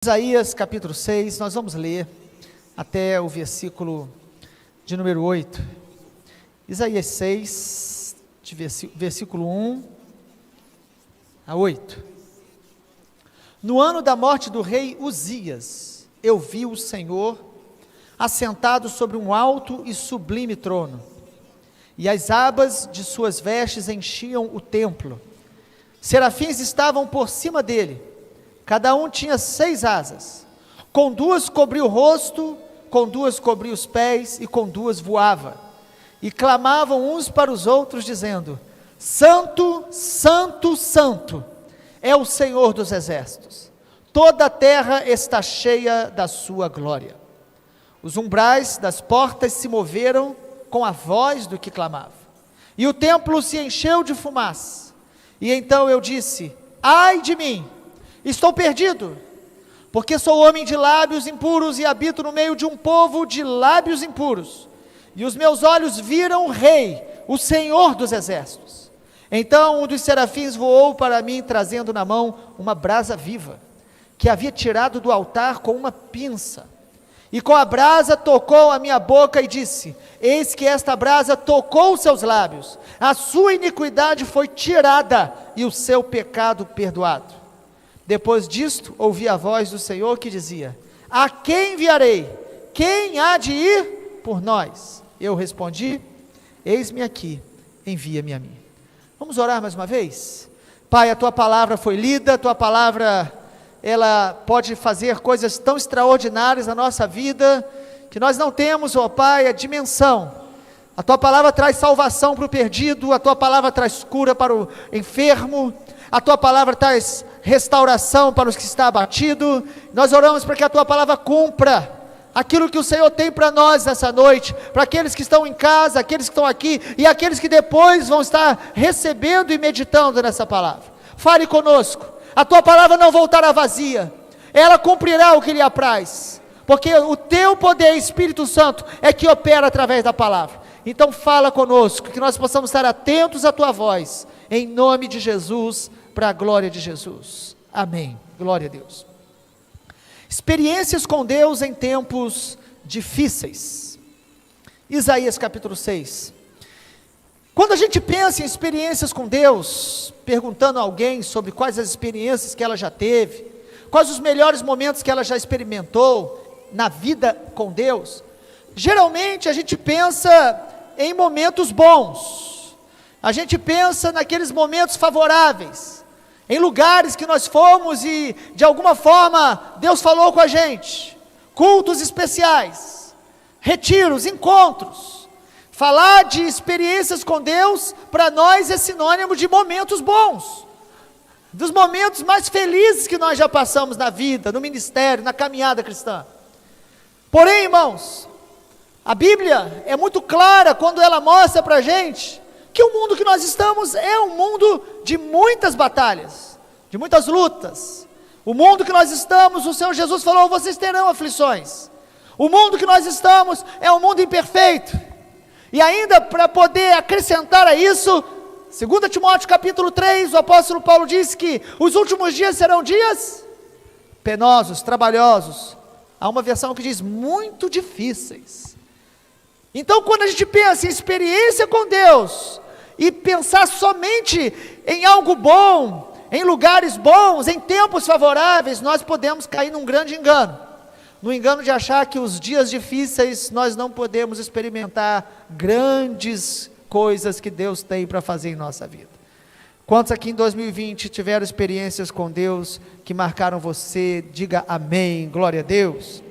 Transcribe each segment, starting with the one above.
Isaías capítulo 6, nós vamos ler até o versículo de número 8. Isaías 6, versículo 1 a 8. No ano da morte do rei Uzias, eu vi o Senhor assentado sobre um alto e sublime trono, e as abas de suas vestes enchiam o templo. Serafins estavam por cima dele. Cada um tinha 6 asas, com 2 cobria o rosto, com 2 cobria os pés, e com 2 voava, e clamavam uns para os outros, dizendo: Santo, Santo, Santo, é o Senhor dos exércitos, toda a terra está cheia da sua glória. Os umbrais das portas se moveram com a voz do que clamava, e o templo se encheu de fumaça. E então eu disse: ai de mim, estou perdido, porque sou homem de lábios impuros e habito no meio de um povo de lábios impuros, e os meus olhos viram o Rei, o Senhor dos exércitos. Então um dos serafins voou para mim, trazendo na mão uma brasa viva, que havia tirado do altar com uma pinça, e com a brasa tocou a minha boca e disse: eis que esta brasa tocou os seus lábios, a sua iniquidade foi tirada e o seu pecado perdoado. Depois disto, ouvi a voz do Senhor que dizia: a quem enviarei? Quem há de ir por nós? Eu respondi: eis-me aqui, envia-me a mim. Vamos orar mais uma vez? Pai, a tua palavra foi lida, a tua palavra, ela pode fazer coisas tão extraordinárias na nossa vida, que nós não temos, ó Pai, a dimensão. A tua palavra traz salvação para o perdido, a tua palavra traz cura para o enfermo, a tua palavra traz restauração para os que estão abatidos. Nós oramos para que a tua palavra cumpra aquilo que o Senhor tem para nós nessa noite, para aqueles que estão em casa, aqueles que estão aqui, e aqueles que depois vão estar recebendo e meditando nessa palavra. Fale conosco, a tua palavra não voltará vazia, ela cumprirá o que lhe apraz, porque o teu poder, Espírito Santo, é que opera através da palavra. Então fala conosco, que nós possamos estar atentos à tua voz, em nome de Jesus, para a glória de Jesus, amém, glória a Deus. Experiências com Deus em tempos difíceis. Isaías capítulo 6, quando a gente pensa em experiências com Deus, perguntando a alguém sobre quais as experiências que ela já teve, quais os melhores momentos que ela já experimentou na vida com Deus, geralmente a gente pensa em momentos bons, a gente pensa naqueles momentos favoráveis, em lugares que nós fomos e de alguma forma Deus falou com a gente, cultos especiais, retiros, encontros. Falar de experiências com Deus, para nós é sinônimo de momentos bons, dos momentos mais felizes que nós já passamos na vida, no ministério, na caminhada cristã. Porém, irmãos, a Bíblia é muito clara quando ela mostra para a gente que o mundo que nós estamos é um mundo de muitas batalhas, de muitas lutas. O mundo que nós estamos, o Senhor Jesus falou: vocês terão aflições. O mundo que nós estamos é um mundo imperfeito. E ainda para poder acrescentar a isso, 2 Timóteo capítulo 3, o apóstolo Paulo diz que os últimos dias serão dias penosos, trabalhosos. Há uma versão que diz muito difíceis. Então, quando a gente pensa em experiência com Deus, e pensar somente em algo bom, em lugares bons, em tempos favoráveis, nós podemos cair num grande engano, no engano de achar que os dias difíceis nós não podemos experimentar grandes coisas que Deus tem para fazer em nossa vida. Quantos aqui em 2020 tiveram experiências com Deus que marcaram você? Diga amém, glória a Deus.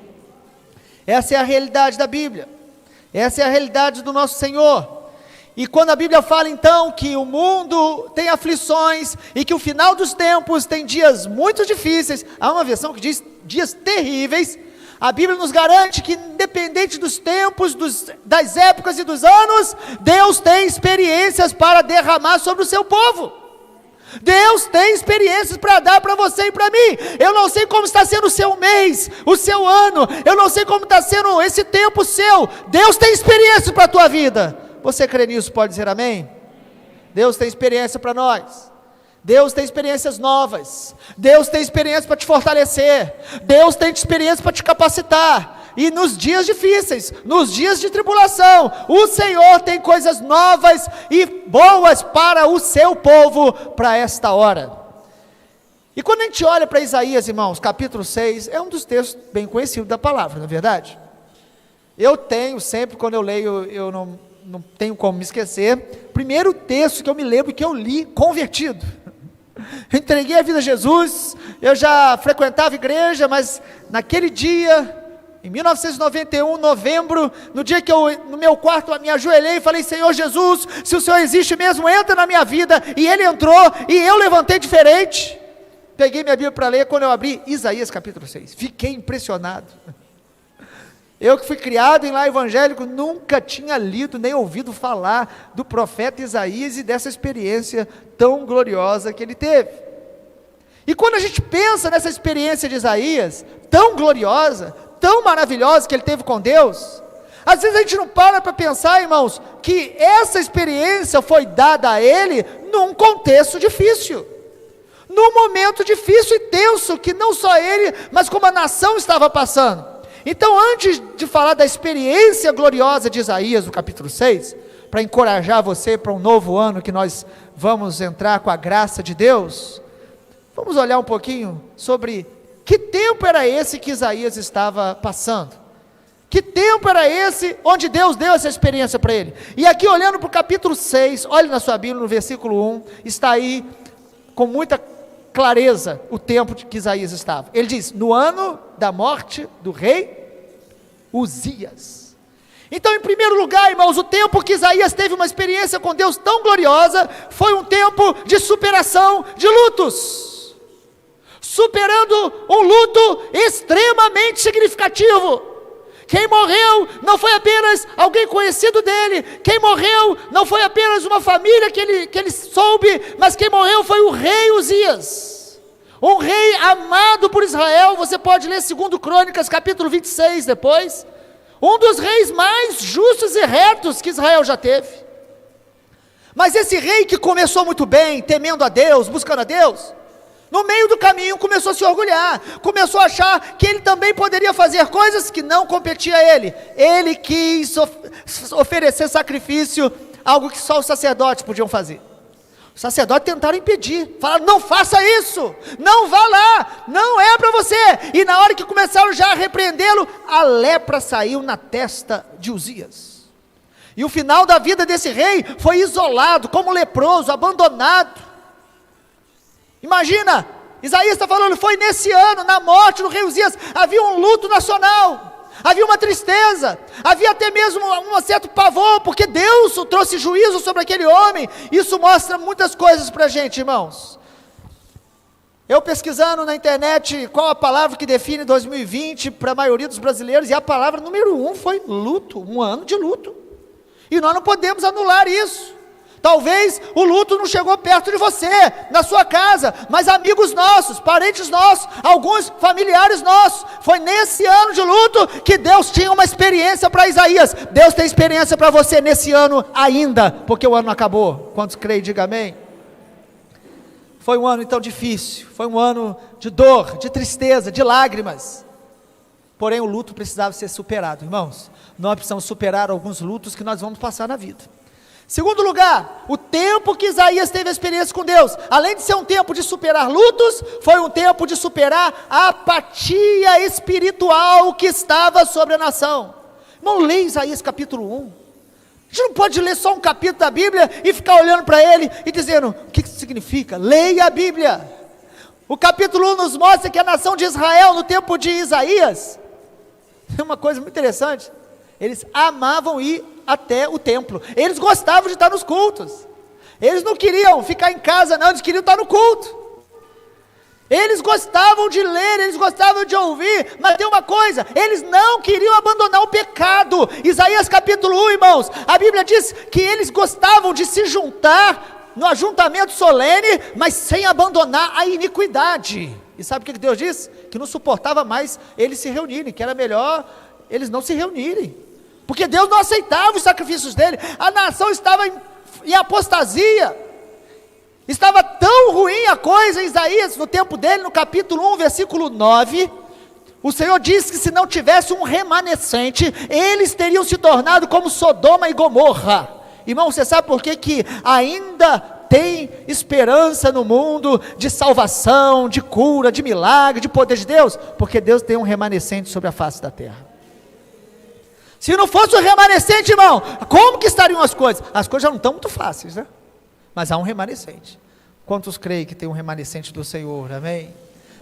Essa é a realidade da Bíblia. Essa é a realidade do nosso Senhor. E quando a Bíblia fala então que o mundo tem aflições e que o final dos tempos tem dias muito difíceis, há uma versão que diz dias terríveis. A Bíblia nos garante que independente dos tempos, das épocas e dos anos, Deus tem experiências para derramar sobre o seu povo. Deus tem experiências para dar para você e para mim. Eu não sei como está sendo o seu mês, o seu ano, eu não sei como está sendo esse tempo seu. Deus tem experiências para a tua vida. Você crê nisso? Pode dizer amém? Deus tem experiência para nós. Deus tem experiências novas, Deus tem experiência para te fortalecer, Deus tem experiência para te capacitar, e nos dias difíceis, nos dias de tribulação, o Senhor tem coisas novas e boas para o seu povo, para esta hora. E quando a gente olha para Isaías, irmãos, capítulo 6, é um dos textos bem conhecidos da palavra, não é verdade? Eu tenho sempre, quando eu leio, eu não tenho como me esquecer, primeiro texto que eu me lembro que eu li convertido. Eu entreguei a vida a Jesus, eu já frequentava igreja, mas naquele dia, em 1991, novembro, no dia que eu, no meu quarto, me ajoelhei e falei: Senhor Jesus, se o Senhor existe mesmo, entra na minha vida, e Ele entrou, e eu levantei diferente. Peguei minha Bíblia para ler, quando eu abri Isaías capítulo 6, fiquei impressionado. Eu que fui criado em lar evangélico, nunca tinha lido nem ouvido falar do profeta Isaías e dessa experiência tão gloriosa que ele teve. E quando a gente pensa nessa experiência de Isaías, tão gloriosa, tão maravilhosa que ele teve com Deus, às vezes a gente não para pensar, irmãos, que essa experiência foi dada a ele num contexto difícil, num momento difícil e tenso, que não só ele, mas como a nação estava passando. Então, antes de falar da experiência gloriosa de Isaías, no capítulo 6, para encorajar você para um novo ano que nós vamos entrar com a graça de Deus, vamos olhar um pouquinho sobre que tempo era esse que Isaías estava passando. Que tempo era esse onde Deus deu essa experiência para ele? E aqui, olhando para o capítulo 6, olhe na sua Bíblia, no versículo 1, está aí com muita clareza o tempo que Isaías estava. Ele diz: no ano da morte do rei Uzias. Então, em primeiro lugar, irmãos, o tempo que Isaías teve uma experiência com Deus tão gloriosa, foi um tempo de superação de lutos, superando um luto extremamente significativo. Quem morreu não foi apenas alguém conhecido dele, quem morreu não foi apenas uma família que ele soube, mas quem morreu foi o rei Uzias, um rei amado por Israel. Você pode ler 2 Crônicas, capítulo 26 depois, um dos reis mais justos e retos que Israel já teve. Mas esse rei que começou muito bem, temendo a Deus, buscando a Deus, no meio do caminho começou a se orgulhar, começou a achar que ele também poderia fazer coisas que não competia a ele. Ele quis oferecer sacrifício, algo que só os sacerdotes podiam fazer. Os sacerdotes tentaram impedir, falaram: não faça isso, não vá lá, não é para você. E na hora que começaram já a repreendê-lo, a lepra saiu na testa de Uzias. E o final da vida desse rei foi isolado, como leproso, abandonado. Imagina, Isaías está falando, foi nesse ano, na morte do rei Uzias, havia um luto nacional, havia uma tristeza, havia até mesmo um certo pavor, porque Deus trouxe juízo sobre aquele homem. Isso mostra muitas coisas para a gente, irmãos. Eu pesquisando na internet qual a palavra que define 2020 para a maioria dos brasileiros, e a palavra número 1 foi luto, um ano de luto, e nós não podemos anular isso. Talvez o luto não chegou perto de você, na sua casa, mas amigos nossos, parentes nossos, alguns familiares nossos, foi nesse ano de luto que Deus tinha uma experiência para Isaías. Deus tem experiência para você nesse ano ainda, porque o ano não acabou. Quantos creem, diga amém. Foi um ano então difícil, foi um ano de dor, de tristeza, de lágrimas, porém o luto precisava ser superado. Irmãos, nós precisamos superar alguns lutos que nós vamos passar na vida. Segundo lugar, o tempo que Isaías teve a experiência com Deus, além de ser um tempo de superar lutos, foi um tempo de superar a apatia espiritual que estava sobre a nação. Irmão, leia Isaías capítulo 1, a gente não pode ler só um capítulo da Bíblia e ficar olhando para ele e dizendo, o que isso significa? Leia a Bíblia. O capítulo 1 nos mostra que a nação de Israel, no tempo de Isaías, é uma coisa muito interessante, eles amavam ir até o templo, eles gostavam de estar nos cultos, eles não queriam ficar em casa não, eles queriam estar no culto, eles gostavam de ler, eles gostavam de ouvir, mas tem uma coisa, eles não queriam abandonar o pecado. Isaías capítulo 1, irmãos, a Bíblia diz que eles gostavam de se juntar no ajuntamento solene, mas sem abandonar a iniquidade. E sabe o que Deus diz? Que não suportava mais eles se reunirem, que era melhor eles não se reunirem, porque Deus não aceitava os sacrifícios dele, a nação estava em apostasia. Estava tão ruim a coisa, Isaías, no tempo dele, no capítulo 1, versículo 9, o Senhor disse que se não tivesse um remanescente, eles teriam se tornado como Sodoma e Gomorra. Irmão, você sabe por que ainda tem esperança no mundo de salvação, de cura, de milagre, de poder de Deus? Porque Deus tem um remanescente sobre a face da terra. Se não fosse o remanescente, irmão, como que estariam as coisas? As coisas já não estão muito fáceis, né? Mas há um remanescente. Quantos creem que tem um remanescente do Senhor, amém?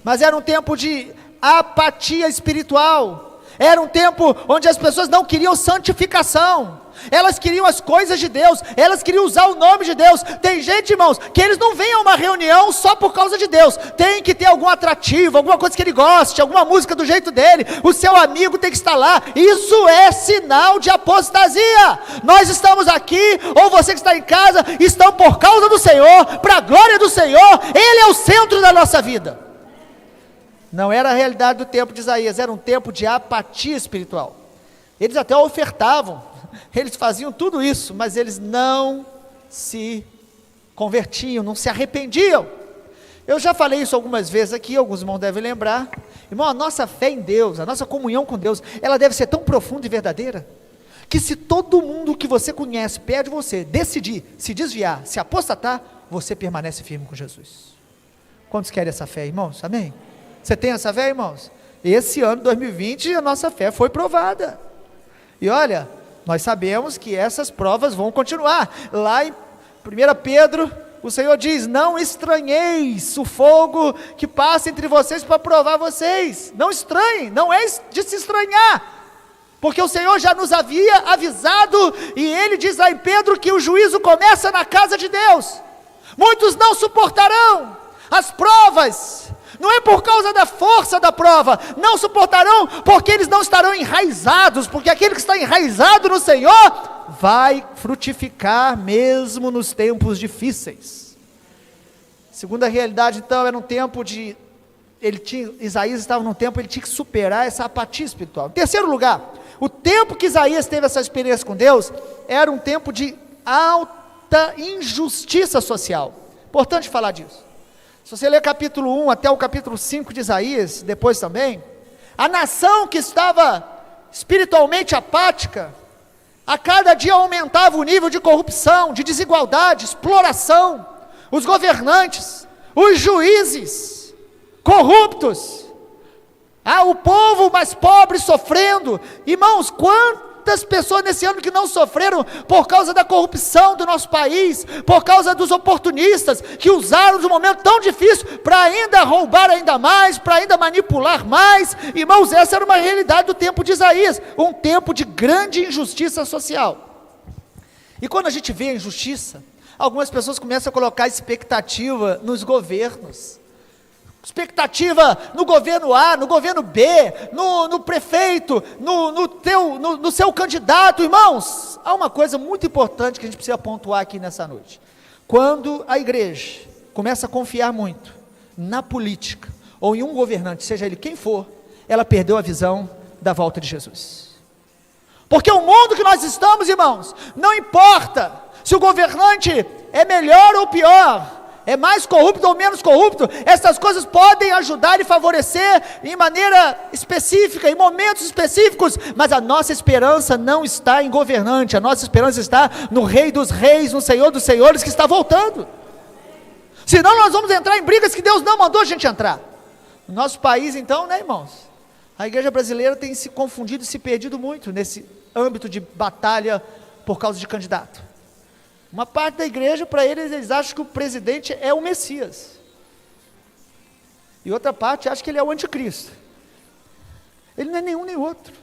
Mas era um tempo de apatia espiritual, era um tempo onde as pessoas não queriam santificação, elas queriam as coisas de Deus, elas queriam usar o nome de Deus. Tem gente, irmãos, que eles não vêm a uma reunião só por causa de Deus, tem que ter algum atrativo, alguma coisa que ele goste, alguma música do jeito dele, o seu amigo tem que estar lá. Isso é sinal de apostasia. Nós estamos aqui, ou você que está em casa, estão por causa do Senhor, para a glória do Senhor. Ele é o centro da nossa vida. Não era a realidade do tempo de Isaías, era um tempo de apatia espiritual. Eles até ofertavam, eles faziam tudo isso, mas eles não se convertiam, não se arrependiam. Eu já falei isso algumas vezes aqui, alguns irmãos devem lembrar. Irmão, a nossa fé em Deus, a nossa comunhão com Deus, ela deve ser tão profunda e verdadeira, que se todo mundo que você conhece, perto de você, decidir se desviar, se apostatar, você permanece firme com Jesus. Quantos querem essa fé, irmãos? Amém? Você tem essa fé, irmãos? Esse ano, 2020, a nossa fé foi provada. E olha, nós sabemos que essas provas vão continuar. Lá em 1 Pedro, o Senhor diz: não estranheis o fogo que passa entre vocês para provar vocês. Não estranhem, não é de se estranhar, porque o Senhor já nos havia avisado, e Ele diz lá em Pedro que o juízo começa na casa de Deus. Muitos não suportarão as provas, não é por causa da força da prova, não suportarão, porque eles não estarão enraizados, porque aquele que está enraizado no Senhor, vai frutificar mesmo nos tempos difíceis. Segunda realidade, então, era um tempo de, Isaías estava num tempo, ele tinha que superar essa apatia espiritual. Em terceiro lugar, o tempo que Isaías teve essa experiência com Deus, era um tempo de alta injustiça social. Importante falar disso. Se você ler capítulo 1 até o capítulo 5 de Isaías, depois também, a nação que estava espiritualmente apática, a cada dia aumentava o nível de corrupção, de desigualdade, exploração, os governantes, os juízes, corruptos, o povo mais pobre sofrendo. Irmãos, quantas pessoas nesse ano que não sofreram por causa da corrupção do nosso país, por causa dos oportunistas, que usaram de um momento tão difícil, para ainda roubar ainda mais, para ainda manipular mais. Irmãos, essa era uma realidade do tempo de Isaías, um tempo de grande injustiça social. E quando a gente vê a injustiça, algumas pessoas começam a colocar expectativa nos governos, expectativa no governo A, no governo B, no prefeito, no seu candidato. Irmãos, há uma coisa muito importante que a gente precisa pontuar aqui nessa noite. Quando a igreja começa a confiar muito na política, ou em um governante, seja ele quem for, ela perdeu a visão da volta de Jesus. Porque o mundo que nós estamos, irmãos, não importa se o governante é melhor ou pior, é mais corrupto ou menos corrupto, essas coisas podem ajudar e favorecer em maneira específica, em momentos específicos, mas a nossa esperança não está em governante, a nossa esperança está no Rei dos Reis, no Senhor dos Senhores, que está voltando. Senão nós vamos entrar em brigas que Deus não mandou a gente entrar. No nosso país então, né, irmãos, a igreja brasileira tem se confundido e se perdido muito nesse âmbito de batalha por causa de candidato. Uma parte da igreja, para eles acham que o presidente é o Messias, e outra parte acha que ele é o anticristo. Ele não é nenhum nem outro.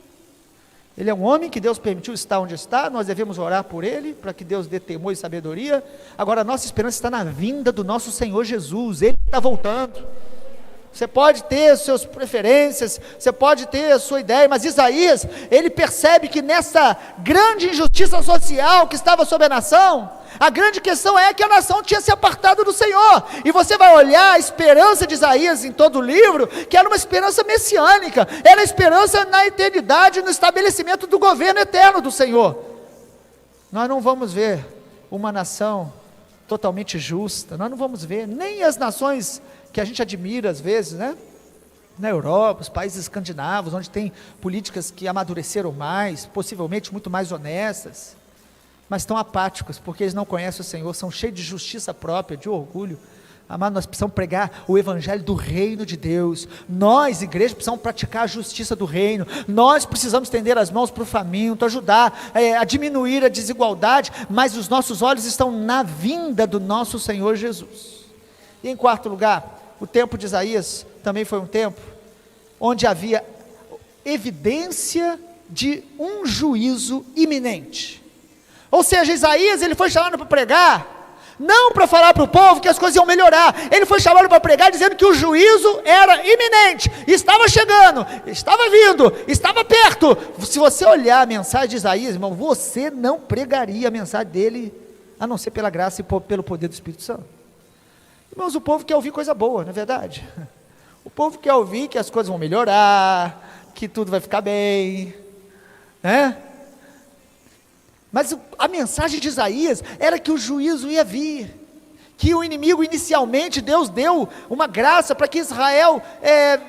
Ele é um homem que Deus permitiu estar onde está, nós devemos orar por ele, para que Deus dê temor e sabedoria. Agora a nossa esperança está na vinda do nosso Senhor Jesus, Ele está voltando. Você pode ter suas preferências, você pode ter a sua ideia, mas Isaías, ele percebe que nessa grande injustiça social que estava sobre a nação, a grande questão é que a nação tinha se apartado do Senhor. E você vai olhar a esperança de Isaías em todo o livro, que era uma esperança messiânica, era a esperança na eternidade, no estabelecimento do governo eterno do Senhor. Nós não vamos ver uma nação totalmente justa, nós não vamos ver, nem as nações que a gente admira às vezes, né? Na Europa, os países escandinavos, onde tem políticas que amadureceram mais, possivelmente muito mais honestas, mas estão apáticos, porque eles não conhecem o Senhor, são cheios de justiça própria, de orgulho. Amado, nós precisamos pregar o evangelho do reino de Deus. Nós, igreja, precisamos praticar a justiça do reino. Nós precisamos estender as mãos para o faminto, ajudar a diminuir a desigualdade, mas os nossos olhos estão na vinda do nosso Senhor Jesus. E em quarto lugar, o tempo de Isaías também foi um tempo onde havia evidência de um juízo iminente. Ou seja, Isaías, ele foi chamado para pregar, não para falar para o povo que as coisas iam melhorar, ele foi chamado para pregar dizendo que o juízo era iminente, estava chegando, estava vindo, estava perto. Se você olhar a mensagem de Isaías, irmão, você não pregaria a mensagem dele, a não ser pela graça e pelo poder do Espírito Santo. Irmãos, o povo quer ouvir coisa boa, não é verdade? O povo quer ouvir que as coisas vão melhorar, que tudo vai ficar bem, né? Mas a mensagem de Isaías era que o juízo ia vir, que o inimigo inicialmente, Deus deu uma graça para que Israel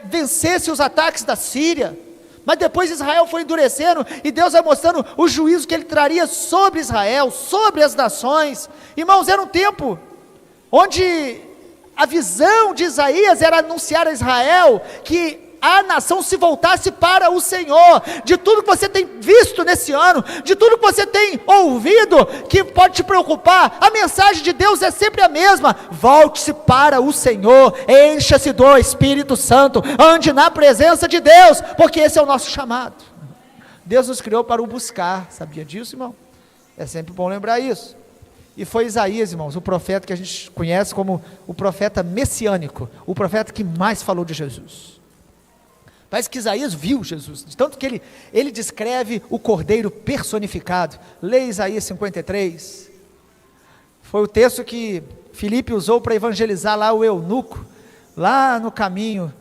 vencesse os ataques da Síria, mas depois Israel foi endurecendo, e Deus vai mostrando o juízo que ele traria sobre Israel, sobre as nações. Irmãos, era um tempo onde a visão de Isaías era anunciar a Israel que a nação se voltasse para o Senhor. De tudo que você tem visto nesse ano, de tudo que você tem ouvido, que pode te preocupar, a mensagem de Deus é sempre a mesma: volte-se para o Senhor, encha-se do Espírito Santo, ande na presença de Deus, porque esse é o nosso chamado. Deus nos criou para o buscar, sabia disso, irmão? É sempre bom lembrar isso. E foi Isaías, irmãos, o profeta que a gente conhece como o profeta messiânico, o profeta que mais falou de Jesus. Parece que Isaías viu Jesus, de tanto que ele descreve o Cordeiro personificado. Leia Isaías 53, foi o texto que Filipe usou para evangelizar lá o eunuco, lá no caminho,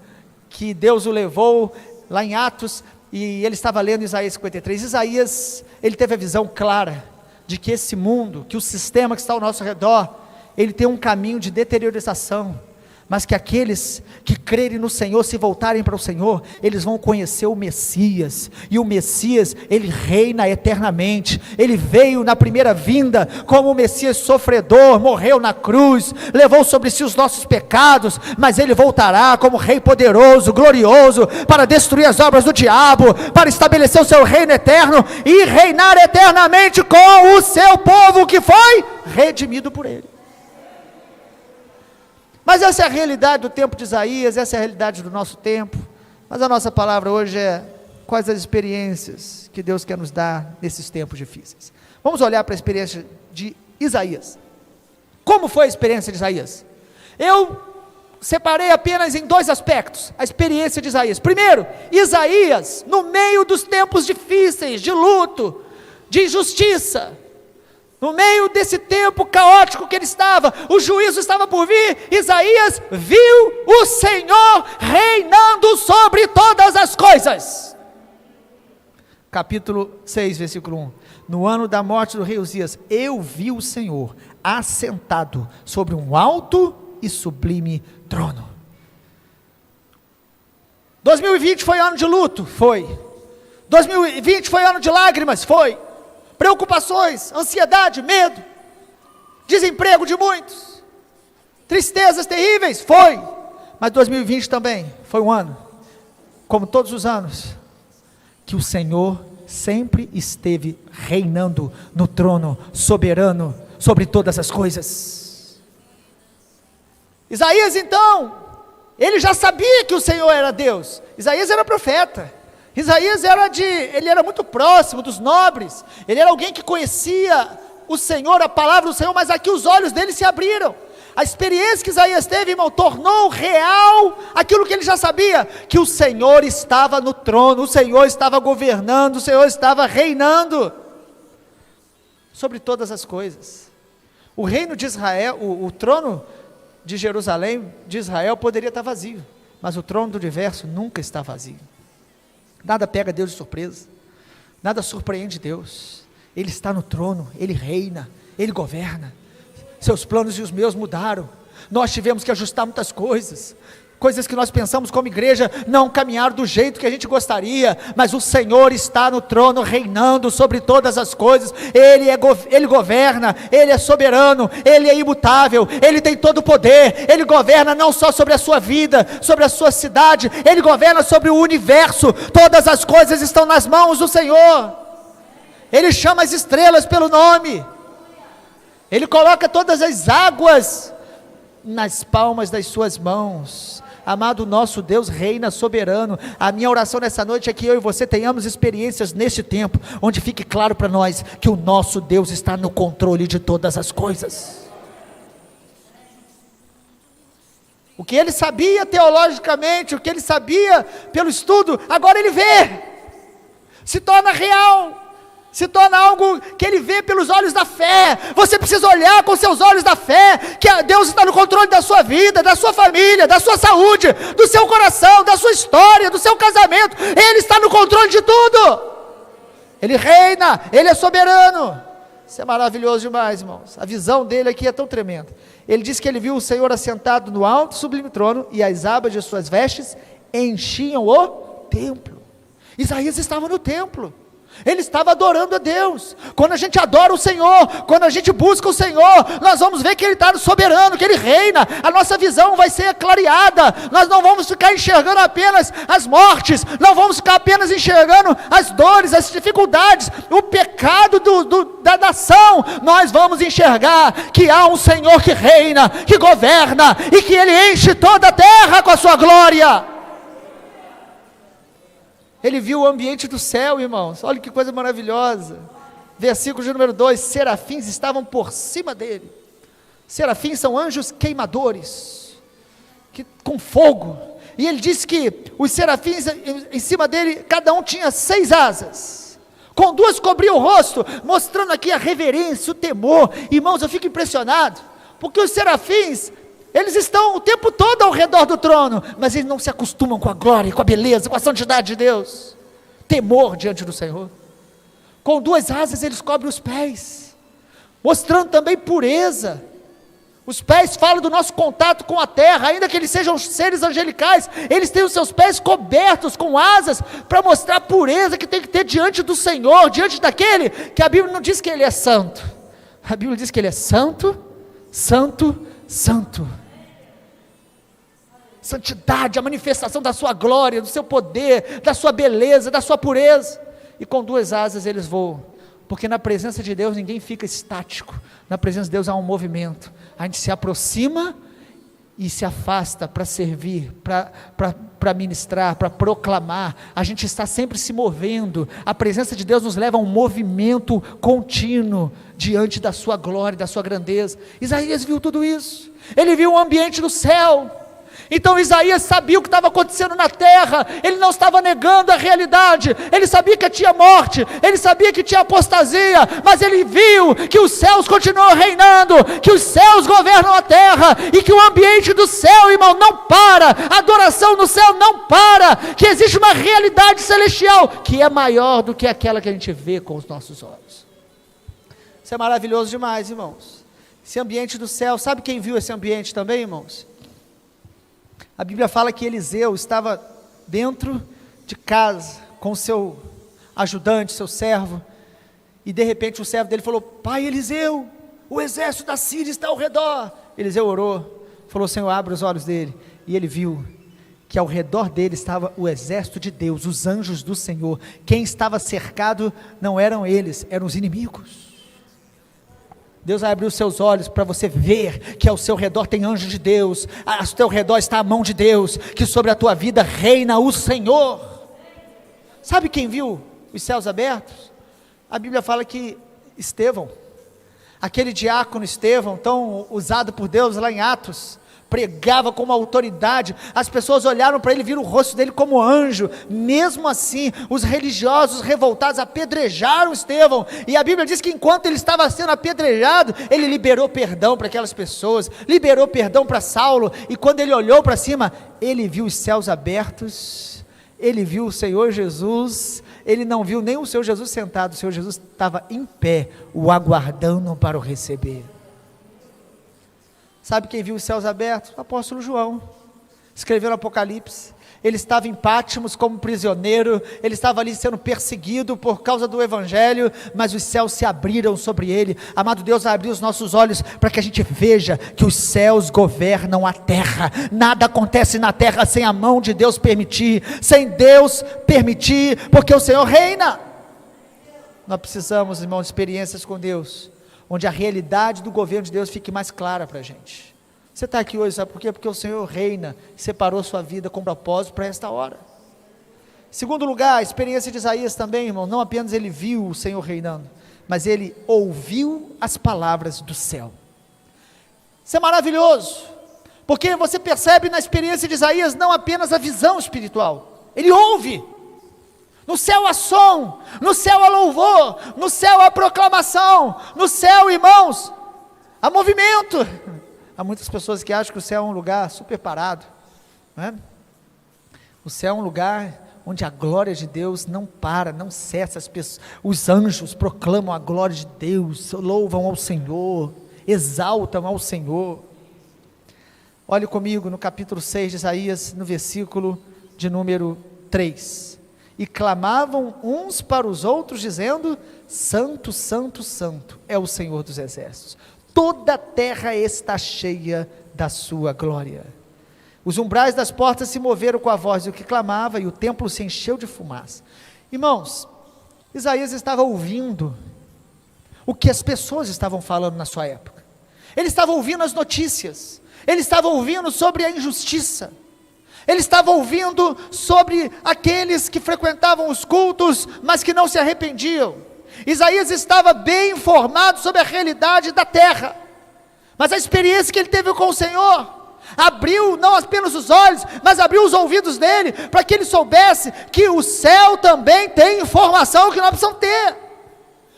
que Deus o levou, lá em Atos, e ele estava lendo Isaías 53, Isaías, ele teve a visão clara, de que esse mundo, que o sistema que está ao nosso redor, ele tem um caminho de deteriorização, mas que aqueles que crerem no Senhor, se voltarem para o Senhor, eles vão conhecer o Messias, e o Messias, ele reina eternamente. Ele veio na primeira vinda, como o Messias sofredor, morreu na cruz, levou sobre si os nossos pecados, mas ele voltará como Rei poderoso, glorioso, para destruir as obras do diabo, para estabelecer o seu reino eterno, e reinar eternamente com o seu povo, que foi redimido por ele. Mas essa é a realidade do tempo de Isaías, essa é a realidade do nosso tempo. Mas a nossa palavra hoje é: quais as experiências que Deus quer nos dar nesses tempos difíceis? Vamos olhar para a experiência de Isaías. Como foi a experiência de Isaías? Eu separei apenas em dois aspectos a experiência de Isaías. Primeiro, Isaías, no meio dos tempos difíceis, de luto, de injustiça, no meio desse tempo caótico que ele estava, o juízo estava por vir, Isaías viu o Senhor reinando sobre todas as coisas. Capítulo 6, versículo 1. No ano da morte do rei Uzias, eu vi o Senhor assentado sobre um alto e sublime trono. 2020 foi ano de luto? Foi. 2020 foi ano de lágrimas? Foi. Preocupações, ansiedade, medo, desemprego de muitos, tristezas terríveis? Foi. Mas 2020 também foi um ano, como todos os anos, que o Senhor sempre esteve reinando no trono, soberano sobre todas as coisas. Isaías então, ele já sabia que o Senhor era Deus. Isaías era profeta. Isaías ele era muito próximo dos nobres, ele era alguém que conhecia o Senhor, a palavra do Senhor, mas aqui os olhos dele se abriram. A experiência que Isaías teve, irmão, tornou real aquilo que ele já sabia, que o Senhor estava no trono, o Senhor estava governando, o Senhor estava reinando sobre todas as coisas. O reino de Israel, o trono de Jerusalém, de Israel, poderia estar vazio, mas o trono do universo nunca está vazio. Nada pega Deus de surpresa, nada surpreende Deus. Ele está no trono, Ele reina, Ele governa. seus planos e os meus mudaram. Nós tivemos que ajustar muitas coisas que nós pensamos como igreja não caminharam do jeito que a gente gostaria, mas o Senhor está no trono, reinando sobre todas as coisas. Ele governa, Ele é soberano, Ele é imutável, Ele tem todo o poder. Ele governa não só sobre a sua vida, sobre a sua cidade, Ele governa sobre o universo. Todas as coisas estão nas mãos do Senhor. Ele chama as estrelas pelo nome, Ele coloca todas as águas nas palmas das suas mãos. Amado, nosso Deus reina soberano. A minha oração nessa noite é que eu e você tenhamos experiências neste tempo, onde fique claro para nós que o nosso Deus está no controle de todas as coisas. O que ele sabia teologicamente, o que ele sabia pelo estudo, agora ele vê, se torna real, se torna algo que ele vê pelos olhos da fé. Você precisa olhar com seus olhos da fé, que Deus está no controle da sua vida, da sua família, da sua saúde, do seu coração, da sua história, do seu casamento. Ele está no controle de tudo, Ele reina, Ele é soberano. Isso é maravilhoso demais, irmãos. A visão dele aqui é tão tremenda. Ele diz que ele viu o Senhor assentado no alto e sublime trono, e as abas de suas vestes enchiam o templo. Isaías estava no templo, ele estava adorando a Deus. Quando a gente adora o Senhor, quando a gente busca o Senhor, nós vamos ver que Ele está soberano, que Ele reina. A nossa visão vai ser clareada. Nós não vamos ficar enxergando apenas as mortes, não vamos ficar apenas enxergando as dores, as dificuldades, o pecado da nação. Nós vamos enxergar que há um Senhor que reina, que governa, e que Ele enche toda a terra com a sua glória. Ele viu o ambiente do céu, irmãos. Olha que coisa maravilhosa. Versículo de número 2: serafins estavam por cima dele. Serafins são anjos queimadores, com fogo. E ele disse que os serafins em cima dele, cada um tinha 6 asas. Com 2 cobriam o rosto, mostrando aqui a reverência, o temor. Irmãos, eu fico impressionado, porque os serafins, eles estão o tempo todo ao redor do trono, mas eles não se acostumam com a glória, com a beleza, com a santidade de Deus. Temor diante do Senhor. Com 2 asas eles cobrem os pés, mostrando também pureza. Os pés falam do nosso contato com a terra, ainda que eles sejam seres angelicais, eles têm os seus pés cobertos com asas, para mostrar a pureza que tem que ter diante do Senhor, diante daquele que a Bíblia não diz que Ele é santo, a Bíblia diz que Ele é santo, santo, santo. Santidade, a manifestação da sua glória, do seu poder, da sua beleza, da sua pureza. E com 2 asas eles voam, porque na presença de Deus ninguém fica estático. Na presença de Deus há um movimento. A gente se aproxima e se afasta para servir, para ministrar, para proclamar. A gente está sempre se movendo. A presença de Deus nos leva a um movimento contínuo diante da sua glória, da sua grandeza. Isaías viu tudo isso. Ele viu o ambiente do céu. Então Isaías sabia o que estava acontecendo na terra. Ele não estava negando a realidade. Ele sabia que tinha morte, ele sabia que tinha apostasia, mas ele viu que os céus continuam reinando, que os céus governam a terra, e que o ambiente do céu, irmão, não para. A adoração no céu não para, que existe uma realidade celestial que é maior do que aquela que a gente vê com os nossos olhos. Isso é maravilhoso demais, irmãos. Esse ambiente do céu, sabe quem viu esse ambiente também, irmãos? A Bíblia fala que Eliseu estava dentro de casa, com seu ajudante, seu servo, e de repente o servo dele falou: pai Eliseu, o exército da Síria está ao redor. Eliseu orou, falou: Senhor, abre os olhos dele, e ele viu que ao redor dele estava o exército de Deus, os anjos do Senhor. Quem estava cercado não eram eles, eram os inimigos. Deus vai abrir os seus olhos para você ver que ao seu redor tem anjo de Deus, ao seu redor está a mão de Deus, que sobre a tua vida reina o Senhor. Sabe quem viu os céus abertos? A Bíblia fala que Estevão, aquele diácono Estevão, tão usado por Deus lá em Atos, pregava com uma autoridade. As pessoas olharam para ele, viram o rosto dele como anjo. Mesmo assim, os religiosos revoltados apedrejaram Estevão, e a Bíblia diz que enquanto ele estava sendo apedrejado, ele liberou perdão para aquelas pessoas, liberou perdão para Saulo. E quando ele olhou para cima, ele viu os céus abertos, ele viu o Senhor Jesus. Ele não viu nem o Senhor Jesus sentado, o Senhor Jesus estava em pé, o aguardando para o receber. Sabe quem viu os céus abertos? O apóstolo João, escreveu no Apocalipse. Ele estava em Patmos como prisioneiro, ele estava ali sendo perseguido por causa do evangelho, mas os céus se abriram sobre ele. Amado Deus, vai abrir os nossos olhos para que a gente veja que os céus governam a terra. Nada acontece na terra sem a mão de Deus permitir, sem Deus permitir, porque o Senhor reina. Nós precisamos, irmãos, de experiências com Deus, onde a realidade do governo de Deus fique mais clara para a gente. Você está aqui hoje, sabe por quê? Porque o Senhor reina, separou sua vida com propósito para esta hora. Segundo lugar, a experiência de Isaías também, irmão, não apenas ele viu o Senhor reinando, mas ele ouviu as palavras do céu. Isso é maravilhoso, porque você percebe na experiência de Isaías não apenas a visão espiritual, ele ouve. No céu há som, no céu há louvor, no céu há proclamação, no céu, irmãos, há movimento. Há muitas pessoas que acham que o céu é um lugar super parado, não é? O céu é um lugar onde a glória de Deus não para, não cessa. Os anjos proclamam a glória de Deus, louvam ao Senhor, exaltam ao Senhor. Olhe comigo no capítulo 6 de Isaías, no versículo de número 3. E clamavam uns para os outros, dizendo: Santo, Santo, Santo é o Senhor dos exércitos. Toda a terra está cheia da sua glória. Os umbrais das portas se moveram com a voz do que clamava, e o templo se encheu de fumaça. Irmãos, Isaías estava ouvindo o que as pessoas estavam falando na sua época. Ele estava ouvindo as notícias, ele estava ouvindo sobre a injustiça, ele estava ouvindo sobre aqueles que frequentavam os cultos, mas que não se arrependiam. Isaías estava bem informado sobre a realidade da terra, mas a experiência que ele teve com o Senhor, abriu não apenas os olhos, mas abriu os ouvidos dele, para que ele soubesse que o céu também tem informação que nós precisamos ter,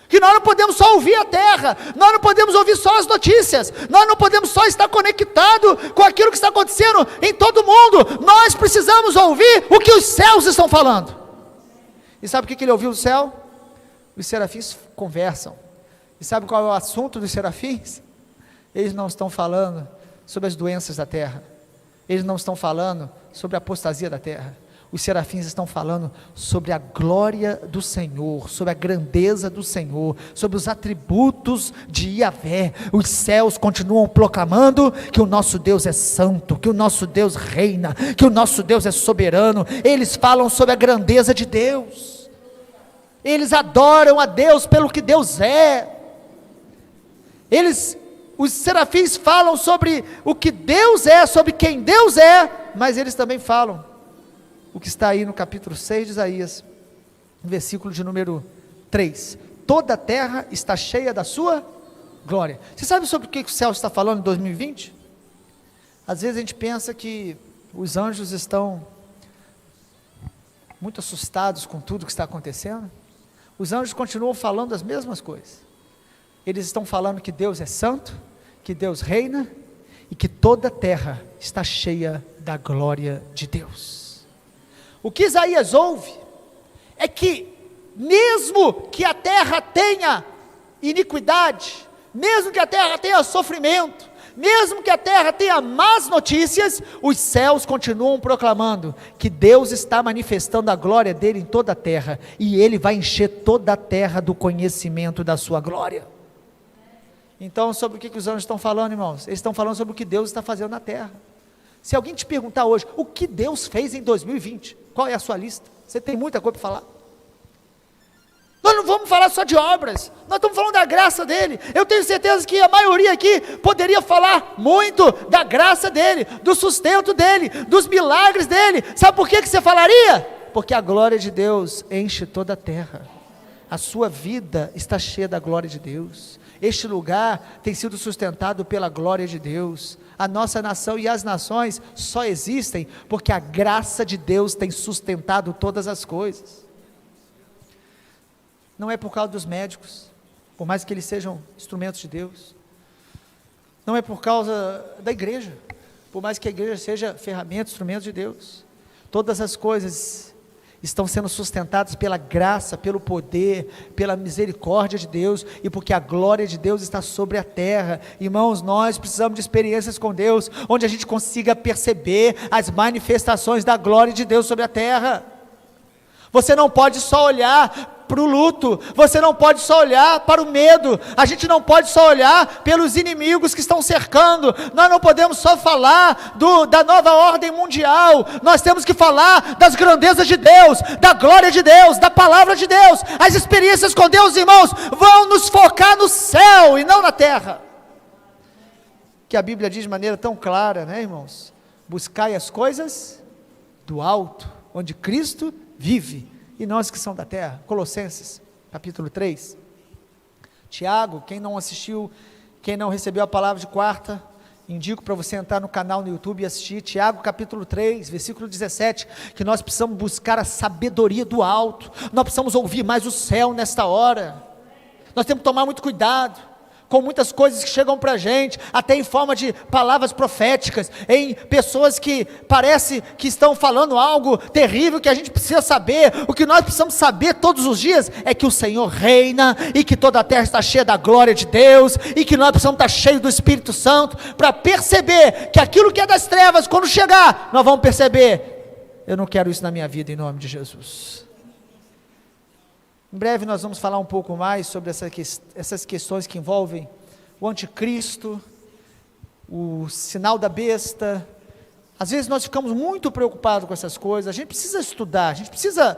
que nós não podemos só ouvir a terra, nós não podemos ouvir só as notícias, nós não podemos só estar conectado com aquilo que está acontecendo em todo mundo, nós precisamos ouvir o que os céus estão falando. E sabe o que ele ouviu do céu? Os serafins conversam, e sabe qual é o assunto dos serafins? Eles não estão falando sobre as doenças da terra, eles não estão falando sobre a apostasia da terra, os serafins estão falando sobre a glória do Senhor, sobre a grandeza do Senhor, sobre os atributos de Yahvé. Os céus continuam proclamando que o nosso Deus é santo, que o nosso Deus reina, que o nosso Deus é soberano. Eles falam sobre a grandeza de Deus, eles adoram a Deus pelo que Deus é. Os serafins falam sobre o que Deus é, sobre quem Deus é, mas eles também falam o que está aí no capítulo 6 de Isaías, no versículo de número 3. Toda a terra está cheia da sua glória. Você sabe sobre o que o céu está falando em 2020? Às vezes a gente pensa que os anjos estão muito assustados com tudo que está acontecendo. Os anjos continuam falando as mesmas coisas. Eles estão falando que Deus é santo, que Deus reina, e que toda a terra está cheia da glória de Deus. O que Isaías ouve é que, mesmo que a terra tenha iniquidade, mesmo que a terra tenha sofrimento, mesmo que a terra tenha más notícias, os céus continuam proclamando que Deus está manifestando a glória dele em toda a terra, e ele vai encher toda a terra do conhecimento da sua glória. Então, sobre o que os anjos estão falando, irmãos? Eles estão falando sobre o que Deus está fazendo na terra. Se alguém te perguntar hoje, o que Deus fez em 2020, qual é a sua lista? Você tem muita coisa para falar. Nós não vamos falar só de obras, nós estamos falando da graça dele. Eu tenho certeza que a maioria aqui poderia falar muito da graça dele, do sustento dele, dos milagres dele. Sabe por que você falaria? Porque a glória de Deus enche toda a terra. A sua vida está cheia da glória de Deus. Este lugar tem sido sustentado pela glória de Deus. A nossa nação e as nações só existem porque a graça de Deus tem sustentado todas as coisas. Não é por causa dos médicos, por mais que eles sejam instrumentos de Deus. Não é por causa da igreja, por mais que a igreja seja ferramenta, instrumento de Deus. Todas as coisas estão sendo sustentadas pela graça, pelo poder, pela misericórdia de Deus, e porque a glória de Deus está sobre a terra. Irmãos, nós precisamos de experiências com Deus, onde a gente consiga perceber as manifestações da glória de Deus sobre a terra. Você não pode só olhar para o luto, você não pode só olhar para o medo, a gente não pode só olhar pelos inimigos que estão cercando, nós não podemos só falar da nova ordem mundial, nós temos que falar das grandezas de Deus, da glória de Deus, da palavra de Deus. As experiências com Deus, irmãos, vão nos focar no céu e não na terra, que a Bíblia diz de maneira tão clara, né, irmãos? Buscai as coisas do alto, onde Cristo vive, e nós que são da terra. Colossenses, capítulo 3, Tiago, quem não assistiu, quem não recebeu a palavra de quarta, indico para você entrar no canal no YouTube e assistir, Tiago capítulo 3, versículo 17, que nós precisamos buscar a sabedoria do alto, nós precisamos ouvir mais o céu nesta hora, nós temos que tomar muito cuidado com muitas coisas que chegam para a gente, até em forma de palavras proféticas, em pessoas que parece que estão falando algo terrível que a gente precisa saber. O que nós precisamos saber todos os dias é que o Senhor reina, e que toda a terra está cheia da glória de Deus, e que nós precisamos estar cheios do Espírito Santo, para perceber que aquilo que é das trevas, quando chegar, nós vamos perceber, eu não quero isso na minha vida, em nome de Jesus. Em breve nós vamos falar um pouco mais sobre essas questões que envolvem o anticristo, o sinal da besta. Às vezes nós ficamos muito preocupados com essas coisas, a gente precisa estudar, a gente precisa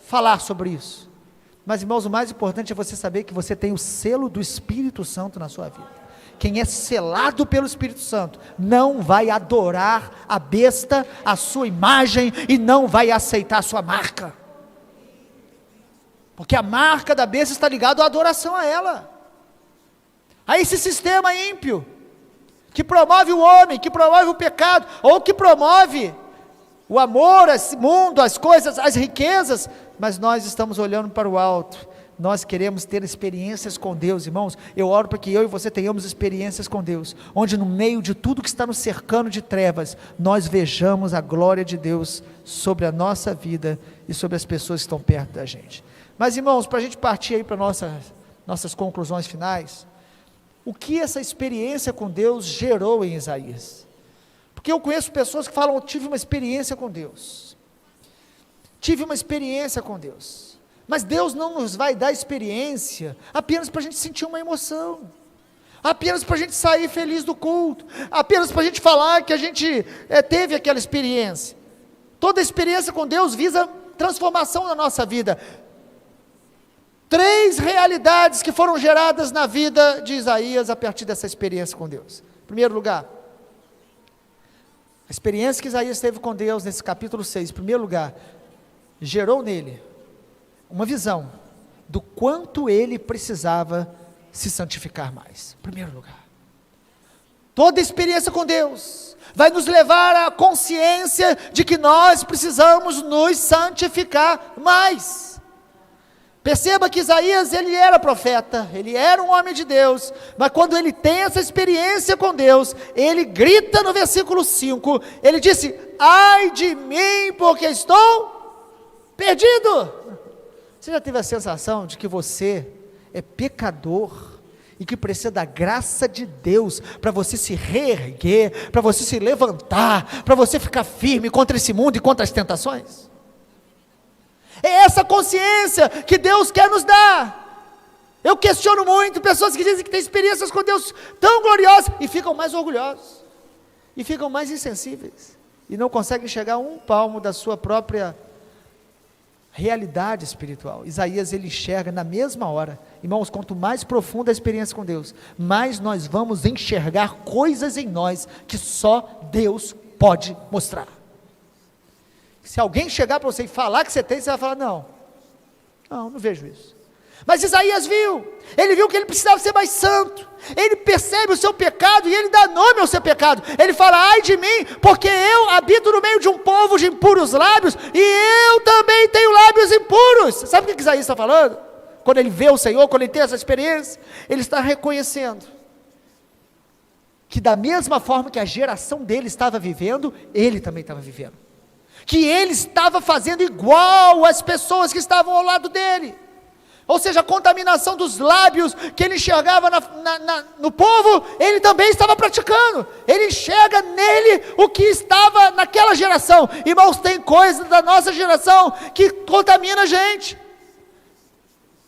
falar sobre isso. Mas, irmãos, o mais importante é você saber que você tem o selo do Espírito Santo na sua vida. Quem é selado pelo Espírito Santo não vai adorar a besta, a sua imagem, e não vai aceitar a sua marca. Porque a marca da besta está ligada à adoração a ela, a esse sistema ímpio, que promove o homem, que promove o pecado, ou que promove o amor a esse mundo, as coisas, as riquezas. Mas nós estamos olhando para o alto, nós queremos ter experiências com Deus, irmãos. Eu oro para que eu e você tenhamos experiências com Deus, onde no meio de tudo que está nos cercando de trevas, nós vejamos a glória de Deus sobre a nossa vida e sobre as pessoas que estão perto da gente. Mas, irmãos, para a gente partir aí para nossas conclusões finais, o que essa experiência com Deus gerou em Isaías? Porque eu conheço pessoas que falam, eu tive uma experiência com Deus, tive uma experiência com Deus, mas Deus não nos vai dar experiência apenas para a gente sentir uma emoção, apenas para a gente sair feliz do culto, apenas para a gente falar que a gente teve aquela experiência. Toda experiência com Deus visa transformação na nossa vida. 3 realidades que foram geradas na vida de Isaías a partir dessa experiência com Deus. Em primeiro lugar, a experiência que Isaías teve com Deus nesse capítulo 6, em primeiro lugar, gerou nele uma visão do quanto ele precisava se santificar mais. Em primeiro lugar, toda experiência com Deus vai nos levar à consciência de que nós precisamos nos santificar mais. Perceba que Isaías, ele era profeta, ele era um homem de Deus, mas quando ele tem essa experiência com Deus, ele grita no versículo 5, ele disse, ai de mim, porque estou perdido. Você já teve a sensação de que você é pecador, e que precisa da graça de Deus, para você se reerguer, para você se levantar, para você ficar firme contra esse mundo e contra as tentações? É essa consciência que Deus quer nos dar. Eu questiono muito pessoas que dizem que têm experiências com Deus tão gloriosas, e ficam mais orgulhosos, e ficam mais insensíveis, e não conseguem chegar a um palmo da sua própria realidade espiritual. Isaías, ele enxerga na mesma hora. Irmãos, quanto mais profunda a experiência com Deus, mais nós vamos enxergar coisas em nós, que só Deus pode mostrar. Se alguém chegar para você e falar que você tem, você vai falar, não vejo isso. Mas Isaías viu, ele viu que ele precisava ser mais santo, ele percebe o seu pecado, e ele dá nome ao seu pecado, ele fala, ai de mim, porque eu habito no meio de um povo de impuros lábios, e eu também tenho lábios impuros. Sabe o que Isaías está falando? Quando ele vê o Senhor, quando ele tem essa experiência, ele está reconhecendo, que da mesma forma que a geração dele estava vivendo, ele também estava vivendo. que ele estava fazendo igual às pessoas que estavam ao lado dele. Ou seja, a contaminação dos lábios que ele enxergava no povo, ele também estava praticando. Ele enxerga nele o que estava naquela geração. Irmãos, tem coisas da nossa geração que contamina a gente,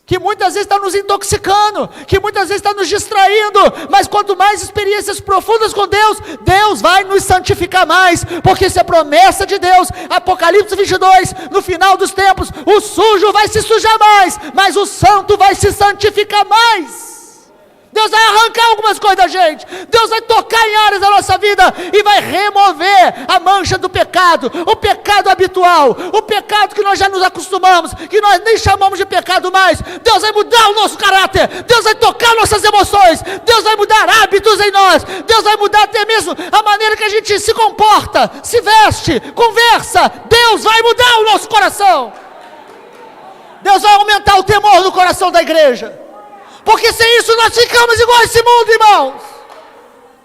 que muitas vezes está nos intoxicando, que muitas vezes está nos distraindo, mas quanto mais experiências profundas com Deus, Deus vai nos santificar mais, porque isso é promessa de Deus. Apocalipse 22, no final dos tempos, o sujo vai se sujar mais, mas o santo vai se santificar mais. Deus vai arrancar algumas coisas da gente, Deus vai tocar em áreas da nossa vida, e vai remover a mancha do pecado, o pecado habitual, o pecado que nós já nos acostumamos, que nós nem chamamos de pecado mais. Deus vai mudar o nosso caráter, Deus vai tocar nossas emoções, Deus vai mudar hábitos em nós, Deus vai mudar até mesmo a maneira que a gente se comporta, se veste, conversa. Deus vai mudar o nosso coração, Deus vai aumentar o temor no coração da igreja, porque sem isso nós ficamos igual a esse mundo, irmãos.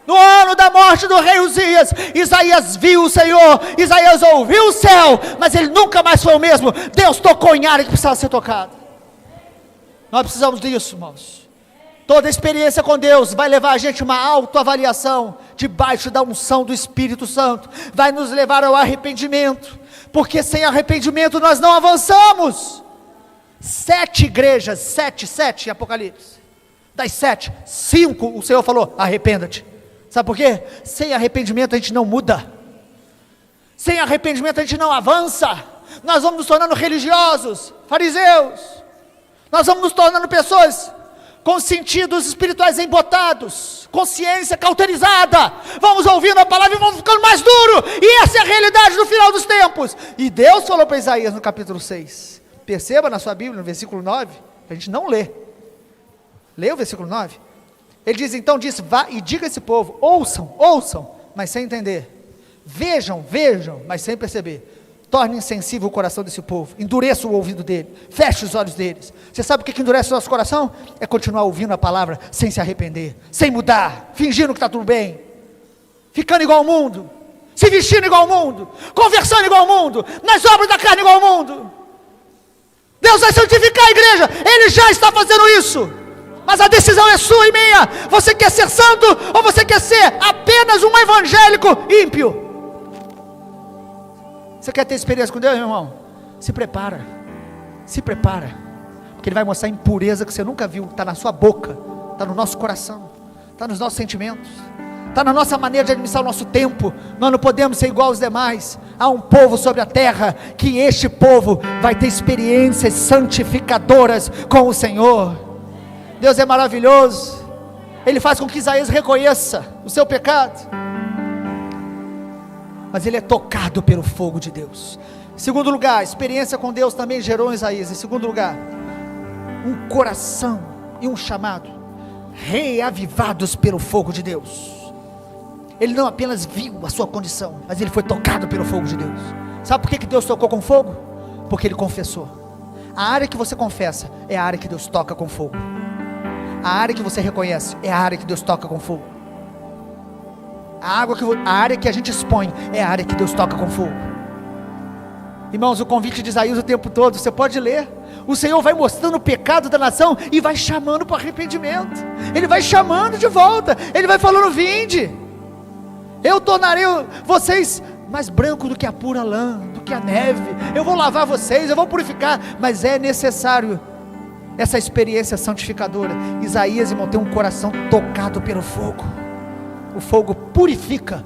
No ano da morte do rei Uzias, Isaías viu o Senhor, Isaías ouviu o céu, mas ele nunca mais foi o mesmo. Deus tocou em área que precisava ser tocada. Nós precisamos disso, irmãos. Toda experiência com Deus vai levar a gente a uma autoavaliação, debaixo da unção do Espírito Santo, vai nos levar ao arrependimento, porque sem arrependimento nós não avançamos. 7 igrejas, 7 em Apocalipse, das 7, 5 o Senhor falou: arrependa-te. Sabe por quê? Sem arrependimento a gente não muda, sem arrependimento a gente não avança. Nós vamos nos tornando religiosos, fariseus, nós vamos nos tornando pessoas com sentidos espirituais embotados, consciência cauterizada, vamos ouvindo a palavra e vamos ficando mais duro, e essa é a realidade no final dos tempos. E Deus falou para Isaías no capítulo 6, perceba na sua Bíblia, no versículo 9, a gente não lê o versículo 9, ele diz: então disse, vá e diga a esse povo, ouçam, mas sem entender, vejam, mas sem perceber, torne insensível o coração desse povo, endureça o ouvido dele, feche os olhos deles. Você sabe o que endurece o nosso coração? É continuar ouvindo a palavra, sem se arrepender, sem mudar, fingindo que está tudo bem, ficando igual ao mundo, se vestindo igual ao mundo, conversando igual ao mundo, nas obras da carne igual ao mundo. Deus vai santificar a igreja, Ele já está fazendo isso, mas a decisão é sua e minha. Você quer ser santo, ou você quer ser apenas um evangélico ímpio? Você quer ter experiência com Deus, meu irmão? Se prepara, porque Ele vai mostrar a impureza que você nunca viu, está na sua boca, está no nosso coração, está nos nossos sentimentos, está na nossa maneira de administrar o nosso tempo. Nós não podemos ser igual aos demais. Há um povo sobre a terra, que este povo vai ter experiências santificadoras com o Senhor. Deus é maravilhoso, Ele faz com que Isaías reconheça o seu pecado, mas ele é tocado pelo fogo de Deus. Em segundo lugar, a experiência com Deus também gerou em Isaías, em segundo lugar, um coração e um chamado reavivados pelo fogo de Deus. Ele não apenas viu a sua condição, mas ele foi tocado pelo fogo de Deus. Sabe por que Deus tocou com fogo? Porque ele confessou. A área que você confessa é a área que Deus toca com fogo. A área que você reconhece é a área que Deus toca com fogo. A área que a gente expõe é a área que Deus toca com fogo. Irmãos, o convite de Isaías o tempo todo, você pode ler, o Senhor vai mostrando o pecado da nação e vai chamando para o arrependimento. Ele vai chamando de volta, Ele vai falando: vinde, eu tornarei vocês mais branco do que a pura lã, do que a neve, eu vou lavar vocês, eu vou purificar. Mas é necessário essa experiência santificadora. Isaías, irmão, tem um coração tocado pelo fogo. O fogo purifica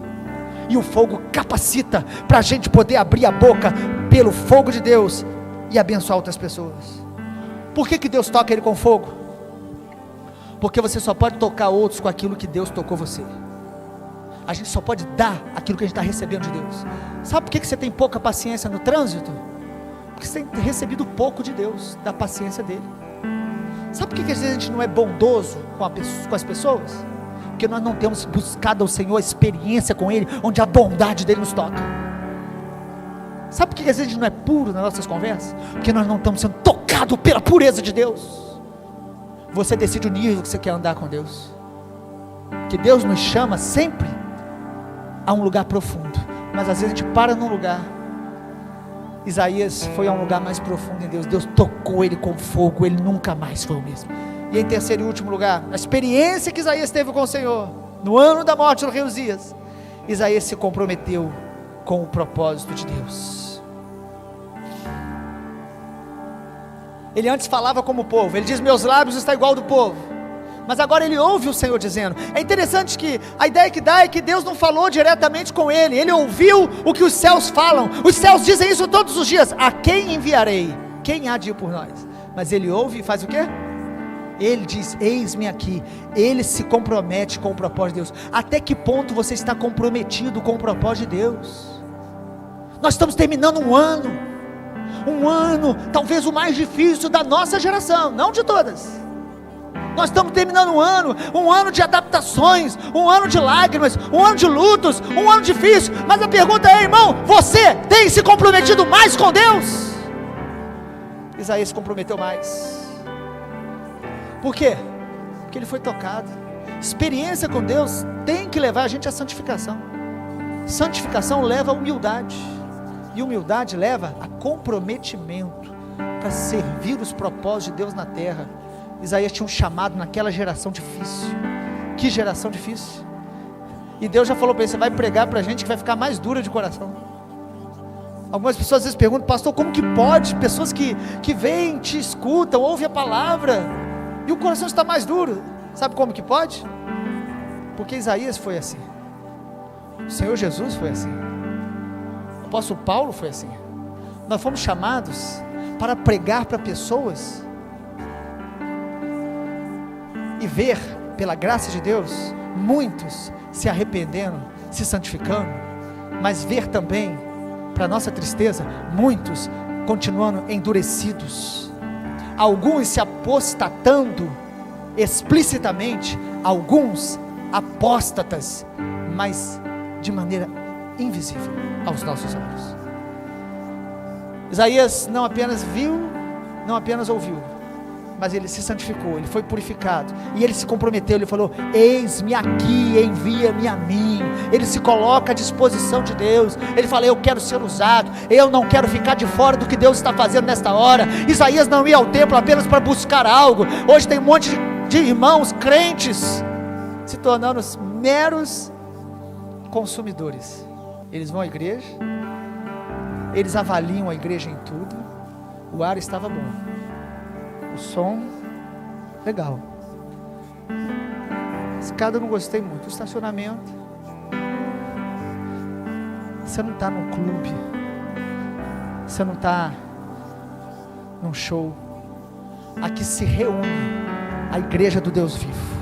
e o fogo capacita para a gente poder abrir a boca pelo fogo de Deus e abençoar outras pessoas. Por que Deus toca ele com fogo? Porque você só pode tocar outros com aquilo que Deus tocou você. A gente só pode dar aquilo que a gente está recebendo de Deus. Sabe por que você tem pouca paciência no trânsito? Porque você tem recebido pouco de Deus, da paciência dele. Sabe por que às vezes a gente não é bondoso com as pessoas? Porque nós não temos buscado ao Senhor a experiência com Ele, onde a bondade dele nos toca. Sabe por que às vezes a gente não é puro nas nossas conversas? Porque nós não estamos sendo tocados pela pureza de Deus. Você decide o nível que você quer andar com Deus, que Deus nos chama sempre a um lugar profundo, mas às vezes a gente para num lugar Isaías foi a um lugar mais profundo em Deus. Deus tocou ele com fogo, ele nunca mais foi o mesmo. E em terceiro e último lugar, a experiência que Isaías teve com o Senhor, no ano da morte do rei Uzias, Isaías se comprometeu com o propósito de Deus. Ele antes falava como o povo, ele diz: meus lábios estão igual do povo. Mas agora ele ouve o Senhor dizendo. É interessante que a ideia que dá é que Deus não falou diretamente com ele, ele ouviu o que os céus falam. Os céus dizem isso todos os dias: a quem enviarei? Quem há de ir por nós? Mas ele ouve e faz o quê? Ele diz: eis-me aqui. Ele se compromete com o propósito de Deus. Até que ponto você está comprometido com o propósito de Deus? Nós estamos terminando um ano, talvez o mais difícil da nossa geração, não de todas. Nós estamos terminando um ano de adaptações, um ano de lágrimas, um ano de lutos, um ano difícil. Mas a pergunta é, irmão, você tem se comprometido mais com Deus? Isaías se comprometeu mais. Por quê? Porque ele foi tocado. Experiência com Deus tem que levar a gente à santificação. Santificação leva a humildade, e humildade leva a comprometimento para servir os propósitos de Deus na terra. Isaías tinha um chamado naquela geração difícil. Que geração difícil. E Deus já falou para ele: você vai pregar para a gente que vai ficar mais dura de coração. Algumas pessoas às vezes perguntam: pastor, como que pode? Pessoas que vêm, te escutam, ouvem a palavra, e o coração está mais duro. Sabe como que pode? Porque Isaías foi assim, o Senhor Jesus foi assim, o apóstolo Paulo foi assim. Nós fomos chamados para pregar para pessoas e ver, pela graça de Deus, muitos se arrependendo, se santificando, mas ver também, para nossa tristeza, muitos continuando endurecidos, alguns se apostatando explicitamente, alguns apóstatas, mas de maneira invisível aos nossos olhos. Isaías não apenas viu, não apenas ouviu, mas ele se santificou, ele foi purificado, e ele se comprometeu, ele falou: eis-me aqui, envia-me a mim. Ele se coloca à disposição de Deus, ele fala: eu quero ser usado, eu não quero ficar de fora do que Deus está fazendo nesta hora. Isaías não ia ao templo apenas para buscar algo. Hoje tem um monte de irmãos crentes se tornando meros consumidores. Eles vão à igreja, eles avaliam a igreja em tudo. O ar estava bom, o som, legal, a escada eu não gostei muito, o estacionamento. Você não está num clube, você não está num show. Aqui se reúne a igreja do Deus vivo,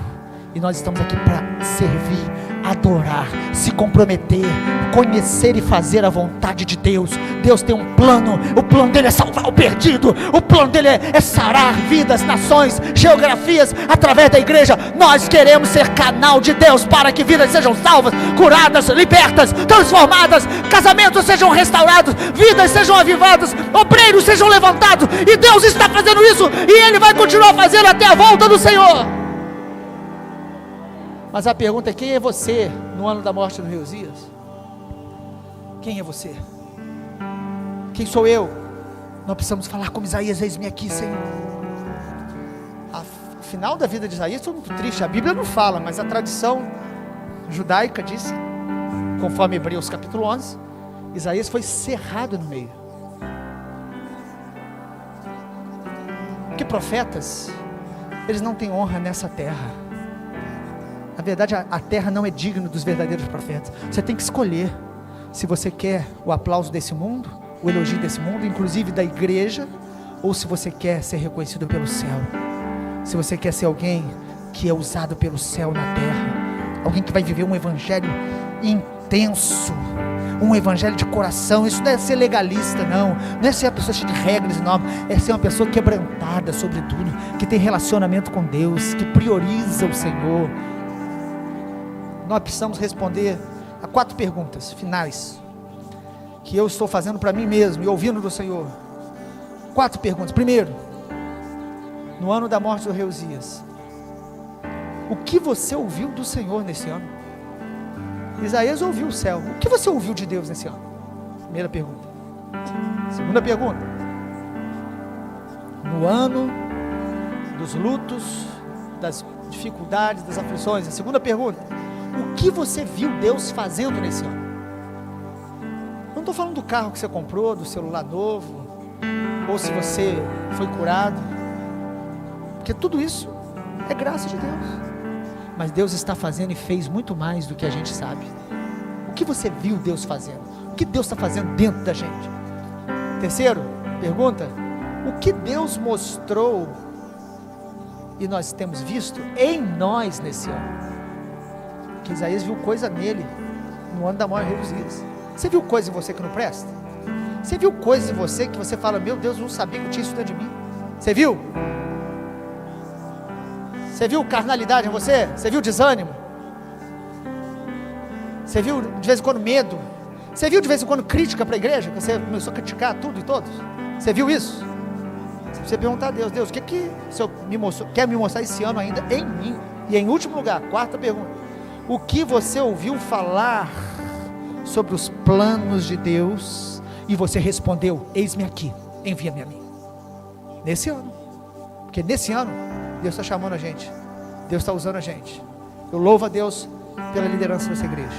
e nós estamos aqui para servir, adorar, se comprometer, conhecer e fazer a vontade de Deus. Deus tem um plano, o plano dele é salvar o perdido, o plano dele é sarar vidas, nações, geografias, através da igreja. Nós queremos ser canal de Deus para que vidas sejam salvas, curadas, libertas, transformadas, casamentos sejam restaurados, vidas sejam avivadas, obreiros sejam levantados, e Deus está fazendo isso, e Ele vai continuar fazendo até a volta do Senhor. Mas a pergunta é: quem é você no ano da morte do rei Uzias? Quem é você? Quem sou eu? Nós precisamos falar como Isaías: eis-me aqui, Senhor. O final da vida de Isaías foi muito triste. A Bíblia não fala, mas a tradição judaica diz, conforme Hebreus capítulo 11, Isaías foi cerrado no meio. Porque profetas, eles não têm honra nessa terra. Na verdade, a terra não é digna dos verdadeiros profetas. Você tem que escolher se você quer o aplauso desse mundo, o elogio desse mundo, inclusive da igreja, ou se você quer ser reconhecido pelo céu. Se você quer ser alguém que é usado pelo céu na terra, alguém que vai viver um evangelho intenso, um evangelho de coração. Isso não é ser legalista, não é ser uma pessoa cheia de regras e normas, é ser uma pessoa quebrantada, sobretudo, que tem relacionamento com Deus, que prioriza o Senhor. Nós precisamos responder a 4 perguntas finais, que eu estou fazendo para mim mesmo e ouvindo do Senhor. 4 perguntas. Primeiro, no ano da morte do rei Uzias, o que você ouviu do Senhor nesse ano? Isaías ouviu o céu. O que você ouviu de Deus nesse ano? Primeira pergunta. Segunda pergunta. No ano dos lutos, das dificuldades, das aflições. A segunda pergunta. O que você viu Deus fazendo nesse ano? Eu não estou falando do carro que você comprou, do celular novo, ou se você foi curado, porque tudo isso é graça de Deus. Mas Deus está fazendo e fez muito mais do que a gente sabe. O que você viu Deus fazendo? O que Deus está fazendo dentro da gente? Terceiro, pergunta. O que Deus mostrou e nós temos visto em nós nesse ano? Que Isaías viu coisa nele no ano da maior reduzida. Você viu coisa em você que não presta? Você viu coisa em você que você fala, meu Deus, eu não sabia que tinha isso dentro de mim? Você viu? Você viu carnalidade em você? Você viu desânimo? Você viu de vez em quando medo? Você viu de vez em quando crítica para a igreja? Que você começou a criticar tudo e todos? Você viu isso? Você perguntar a Deus, Deus, o que o Senhor quer me mostrar esse ano ainda em mim? E em último lugar, quarta pergunta, o que você ouviu falar sobre os planos de Deus e você respondeu, eis-me aqui, envia-me a mim? Nesse ano, porque nesse ano Deus está chamando a gente, Deus está usando a gente. Eu louvo a Deus pela liderança dessa igreja,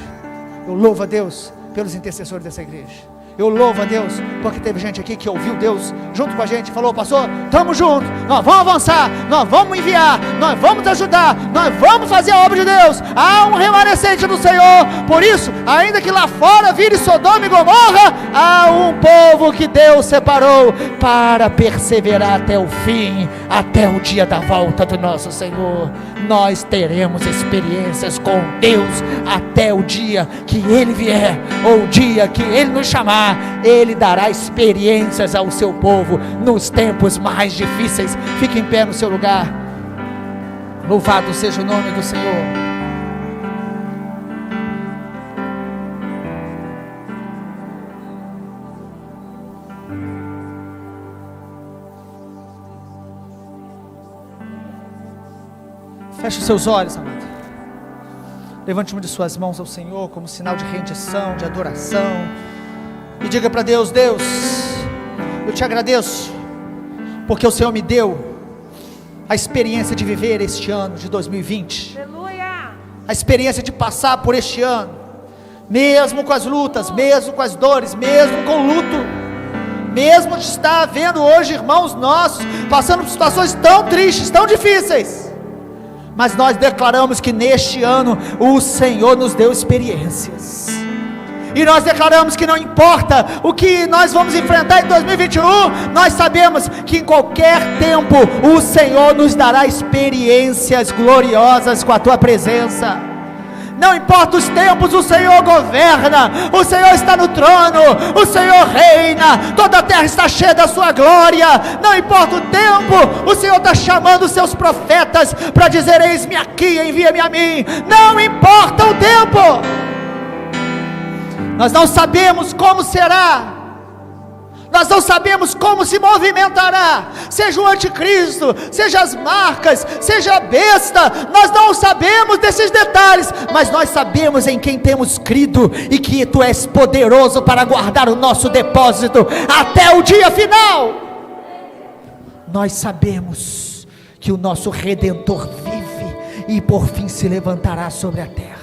eu louvo a Deus pelos intercessores dessa igreja, eu louvo a Deus porque teve gente aqui que ouviu Deus junto com a gente, falou, pastor, estamos juntos, nós vamos avançar, nós vamos enviar, nós vamos ajudar, nós vamos fazer a obra de Deus. Há um remanescente do Senhor. Por isso, ainda que lá fora vire Sodoma e Gomorra, há um povo que Deus separou para perseverar até o fim, até o dia da volta do nosso Senhor. Nós teremos experiências com Deus até o dia que Ele vier, ou o dia que Ele nos chamar. Ele dará experiências ao seu povo nos tempos mais difíceis. Fique em pé no seu lugar. Louvado seja o nome do Senhor. Feche os seus olhos, amado. Levante uma de suas mãos ao Senhor como sinal de rendição, de adoração, e diga para Deus, Deus, eu te agradeço, porque o Senhor me deu a experiência de viver este ano de 2020, aleluia, a experiência de passar por este ano, mesmo com as lutas, mesmo com as dores, mesmo com o luto, mesmo de estar vendo hoje irmãos nossos passando por situações tão tristes, tão difíceis, mas nós declaramos que neste ano o Senhor nos deu experiências, e nós declaramos que não importa o que nós vamos enfrentar em 2021, nós sabemos que em qualquer tempo o Senhor nos dará experiências gloriosas com a tua presença. Não importa os tempos, o Senhor governa, o Senhor está no trono, o Senhor reina, toda a terra está cheia da sua glória. Não importa o tempo, o Senhor está chamando os seus profetas para dizer, eis-me aqui, envia-me a mim. Não importa o tempo. Nós não sabemos como será, nós não sabemos como se movimentará, seja o anticristo, seja as marcas, seja a besta, nós não sabemos desses detalhes, mas nós sabemos em quem temos crido, e que tu és poderoso para guardar o nosso depósito até o dia final. Nós sabemos que o nosso Redentor vive, e por fim se levantará sobre a terra.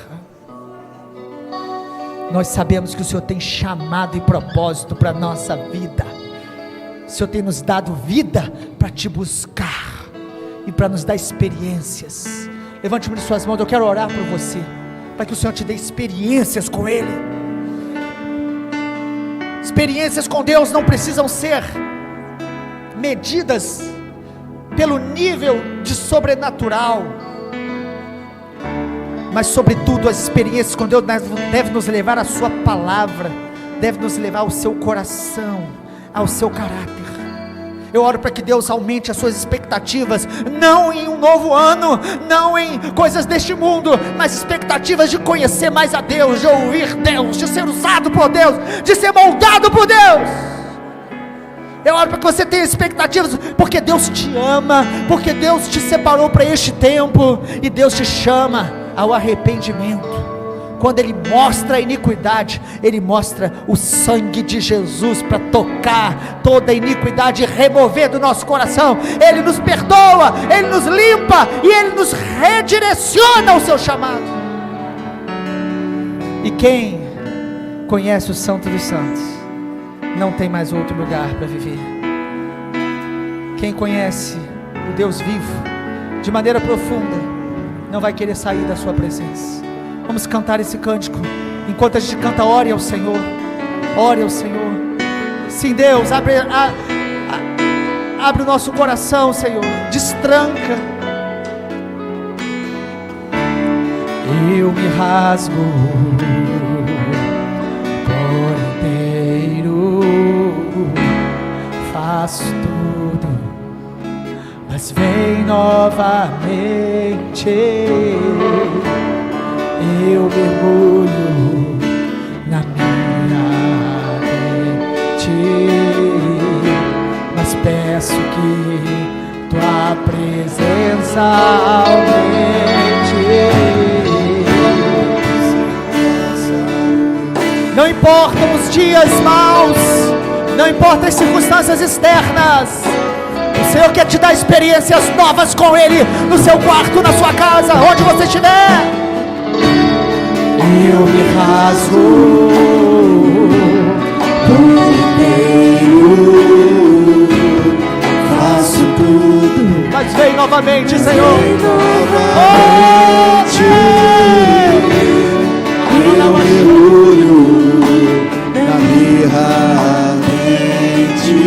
Nós sabemos que o Senhor tem chamado e propósito para a nossa vida. O Senhor tem nos dado vida para te buscar e para nos dar experiências. Levante uma de suas mãos, eu quero orar por você, para que o Senhor te dê experiências com Ele. Experiências com Deus não precisam ser medidas pelo nível de sobrenatural, mas sobretudo as experiências com Deus devem nos levar à sua palavra, deve nos levar ao seu coração, ao seu caráter. Eu oro para que Deus aumente as suas expectativas, não em um novo ano, não em coisas deste mundo, mas expectativas de conhecer mais a Deus, de ouvir Deus, de ser usado por Deus, de ser moldado por Deus. Eu oro para que você tenha expectativas, porque Deus te ama, porque Deus te separou para este tempo, e Deus te chama ao arrependimento. Quando Ele mostra a iniquidade, Ele mostra o sangue de Jesus para tocar toda a iniquidade e remover do nosso coração. Ele nos perdoa, Ele nos limpa e Ele nos redireciona ao seu chamado. E quem conhece o Santo dos Santos não tem mais outro lugar para viver. Quem conhece o Deus vivo de maneira profunda não vai querer sair da sua presença. Vamos cantar esse cântico. Enquanto a gente canta, ore ao Senhor. Ore ao Senhor. Sim, Deus, abre o nosso coração, Senhor. Destranca. Eu me rasgo por inteiro, faço tudo, mas vem novamente. Eu mergulho na minha mente, mas peço que tua presença aumente. Não importam os dias maus, não importam as circunstâncias externas, o Senhor quer te dar experiências novas com Ele, no seu quarto, na sua casa, onde você estiver. Eu me rasgo por inteiro, faço tudo, mas vem novamente, Senhor. Vem novamente. Eu mergulho na minha mente,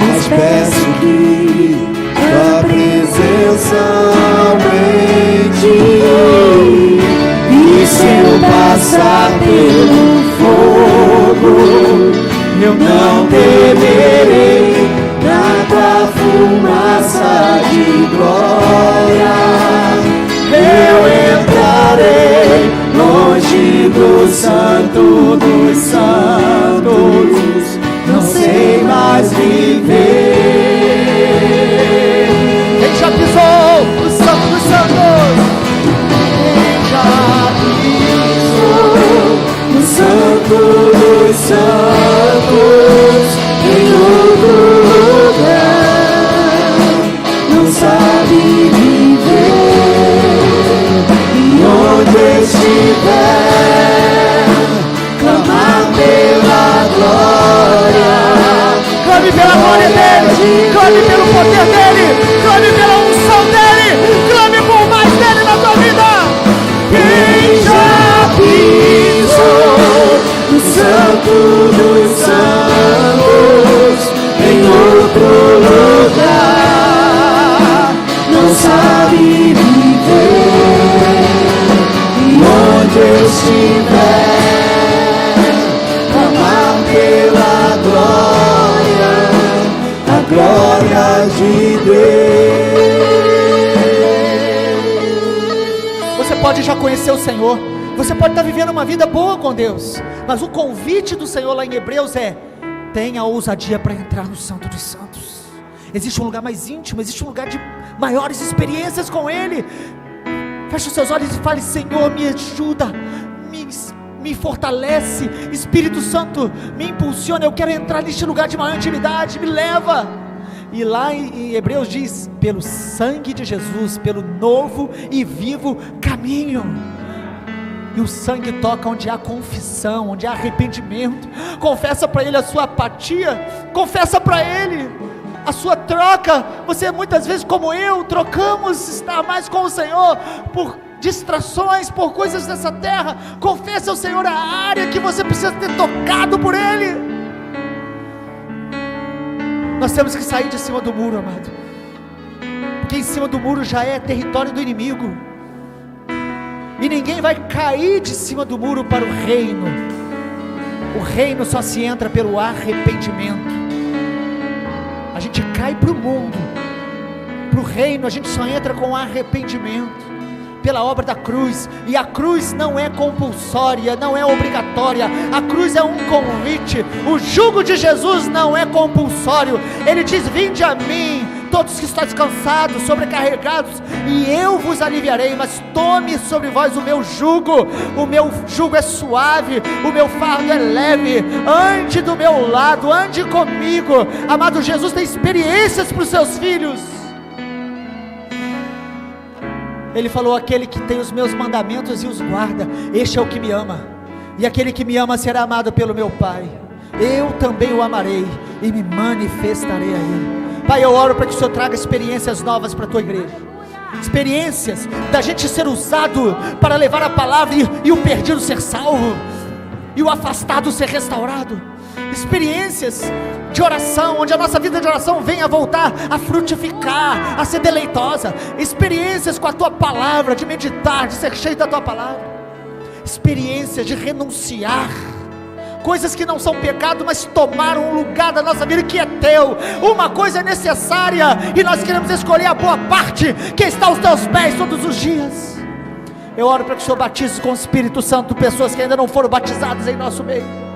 mas peço que tua presença aumente. E se eu passar pelo fogo, eu não temerei, na tua fumaça de glória eu entrarei longe do Santo dos Santos, não sei mais viver. Quem já pisou no Santo dos Santos? No Santo dos Santos, em outro lugar, não sabe viver. E onde estiver, clamar pela glória. Clame pela glória dele, clame pelo poder dele, clame pela unção dele, clame por mais dele na tua vida. Quem já pisou no Santo dos Santos, em outro lugar, não sabe viver. E onde estiver, clamar pela glória, a glória de Deus. Você pode já conhecer o Senhor, você pode estar vivendo uma vida boa com Deus, mas o convite do Senhor lá em Hebreus é: tenha ousadia para entrar no Santo dos Santos. Existe um lugar mais íntimo, existe um lugar de maiores experiências com Ele. Feche os seus olhos e fale: Senhor, me ajuda, me fortalece, Espírito Santo, me impulsiona, eu quero entrar neste lugar de maior intimidade, me leva. E lá em Hebreus diz: pelo sangue de Jesus, pelo novo e vivo caminho. E o sangue toca onde há confissão, onde há arrependimento. Confessa para Ele a sua apatia, confessa para Ele a sua troca. Você muitas vezes, como eu, trocamos estar mais com o Senhor por distrações, por coisas dessa terra. Confessa ao Senhor a área que você precisa ter tocado por Ele. Nós temos que sair de cima do muro, amado, porque em cima do muro já é território do inimigo, e ninguém vai cair de cima do muro para o reino. O reino só se entra pelo arrependimento. A gente cai para o mundo, para o reino a gente só entra com arrependimento, pela obra da cruz. E a cruz não é compulsória, não é obrigatória, a cruz é um convite. O jugo de Jesus não é compulsório. Ele diz: vinde a mim, todos que estáis cansados, sobrecarregados, e eu vos aliviarei. Mas tome sobre vós o meu jugo é suave, o meu fardo é leve. Ande do meu lado, ande comigo. Amado, Jesus tem experiências para os seus filhos. Ele falou: aquele que tem os meus mandamentos e os guarda, este é o que me ama, e aquele que me ama será amado pelo meu Pai. Eu também o amarei e me manifestarei a Ele. Pai, eu oro para que o Senhor traga experiências novas para a tua igreja, experiências da gente ser usado para levar a palavra e o perdido ser salvo, e o afastado ser restaurado. Experiências de oração, onde a nossa vida de oração venha voltar a frutificar, a ser deleitosa. Experiências com a tua palavra, de meditar, de ser cheio da tua palavra. Experiências de renunciar coisas que não são pecado, mas tomaram um lugar da nossa vida que é teu. Uma coisa é necessária, e nós queremos escolher a boa parte, que está aos teus pés todos os dias. Eu oro para que o Senhor batize com o Espírito Santo pessoas que ainda não foram batizadas em nosso meio.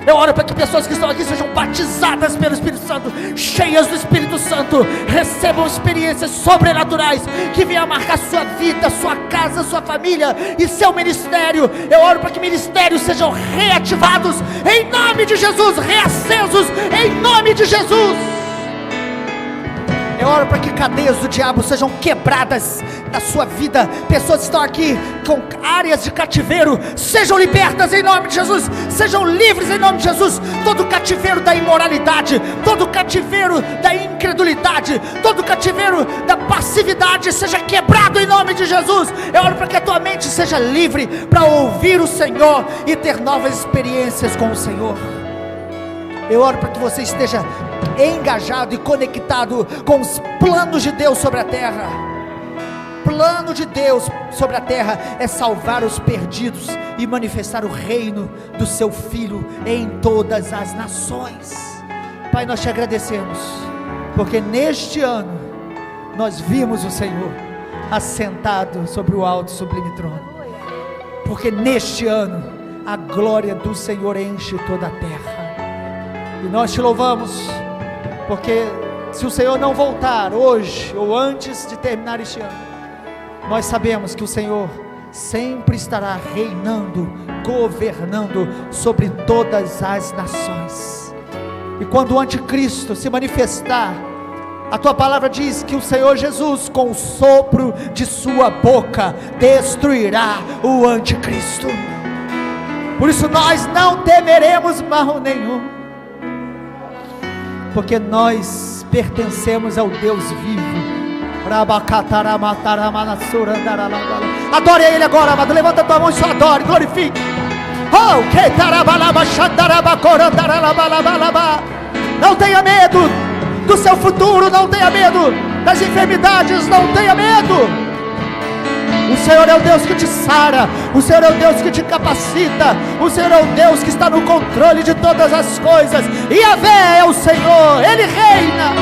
Eu oro para que pessoas que estão aqui sejam batizadas pelo Espírito Santo, cheias do Espírito Santo, recebam experiências sobrenaturais, que venham marcar sua vida, sua casa, sua família e seu ministério. Eu oro para que ministérios sejam reativados, em nome de Jesus, reacesos, em nome de Jesus. Eu oro para que cadeias do diabo sejam quebradas na sua vida. Pessoas que estão aqui com áreas de cativeiro sejam libertas em nome de Jesus, sejam livres em nome de Jesus. Todo cativeiro da imoralidade, todo cativeiro da incredulidade, todo cativeiro da passividade seja quebrado em nome de Jesus. Eu oro para que a tua mente seja livre para ouvir o Senhor e ter novas experiências com o Senhor. Eu oro para que você esteja engajado e conectado com os planos de Deus sobre a terra. Plano de Deus sobre a terra é salvar os perdidos e manifestar o reino do seu Filho em todas as nações. Pai, nós te agradecemos, porque neste ano nós vimos o Senhor assentado sobre o alto e sublime trono, porque neste ano a glória do Senhor enche toda a terra. E nós te louvamos, porque se o Senhor não voltar hoje ou antes de terminar este ano, nós sabemos que o Senhor sempre estará reinando, governando sobre todas as nações. E quando o anticristo se manifestar, a tua palavra diz que o Senhor Jesus, com o sopro de sua boca, destruirá o anticristo. Por isso nós não temeremos mal nenhum, porque nós pertencemos ao Deus vivo. Adore a Ele agora, amado. Levanta a tua mão e só adore, glorifique. Não tenha medo do seu futuro, não tenha medo das enfermidades, não tenha medo. O Senhor é o Deus que te sara, o Senhor é o Deus que te capacita, o Senhor é o Deus que está no controle de todas as coisas. E Yahvé é o Senhor, Ele reina.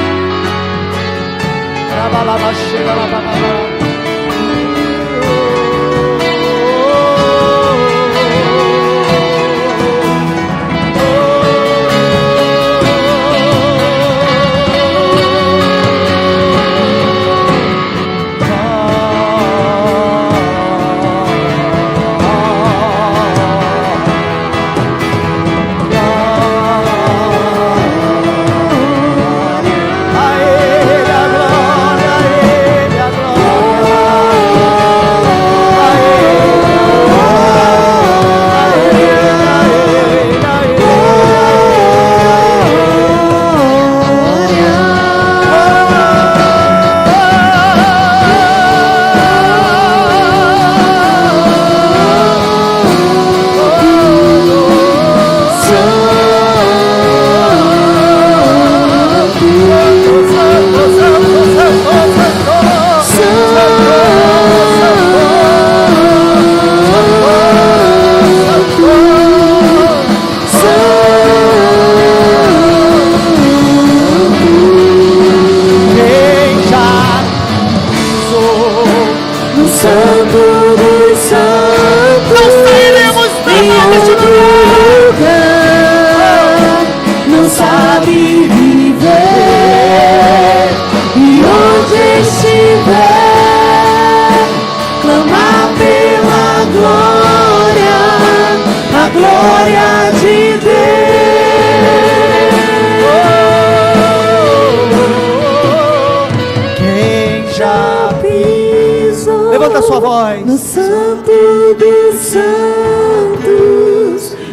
sua voz. No Santo dos Santos,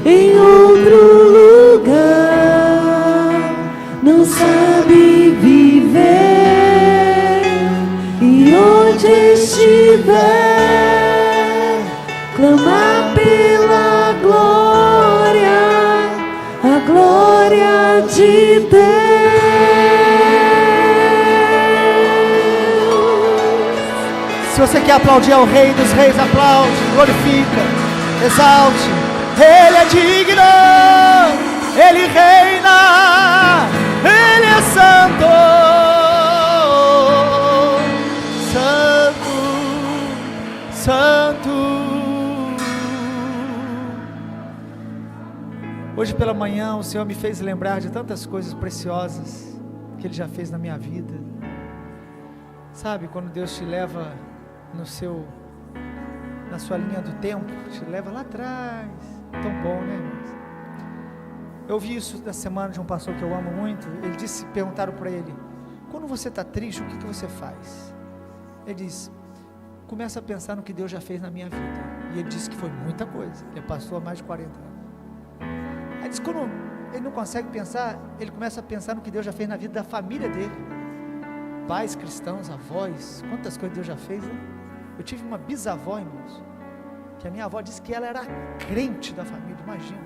em outro lugar, não sabe viver, e onde estiver, clamar pela glória, a glória de Deus. Se você quer aplaudir ao Rei dos Reis, aplaude, glorifica, exalte. Ele é digno, Ele reina, Ele é santo, santo, santo. Hoje pela manhã o Senhor me fez lembrar de tantas coisas preciosas que Ele já fez na minha vida. Sabe, quando Deus te leva na sua linha do tempo, te leva lá atrás, tão bom, né, irmãos? Eu ouvi isso da semana de um pastor que eu amo muito. Ele disse, perguntaram para ele, quando você está triste, o que você faz? Ele disse, começa a pensar no que Deus já fez na minha vida. E ele disse que foi muita coisa, ele é pastor há mais de 40 anos. Aí disse, quando ele não consegue pensar, ele começa a pensar no que Deus já fez na vida da família dele, pais cristãos, avós, quantas coisas Deus já fez, né? Eu tive uma bisavó, irmãos, que a minha avó disse que ela era crente da família, imagina.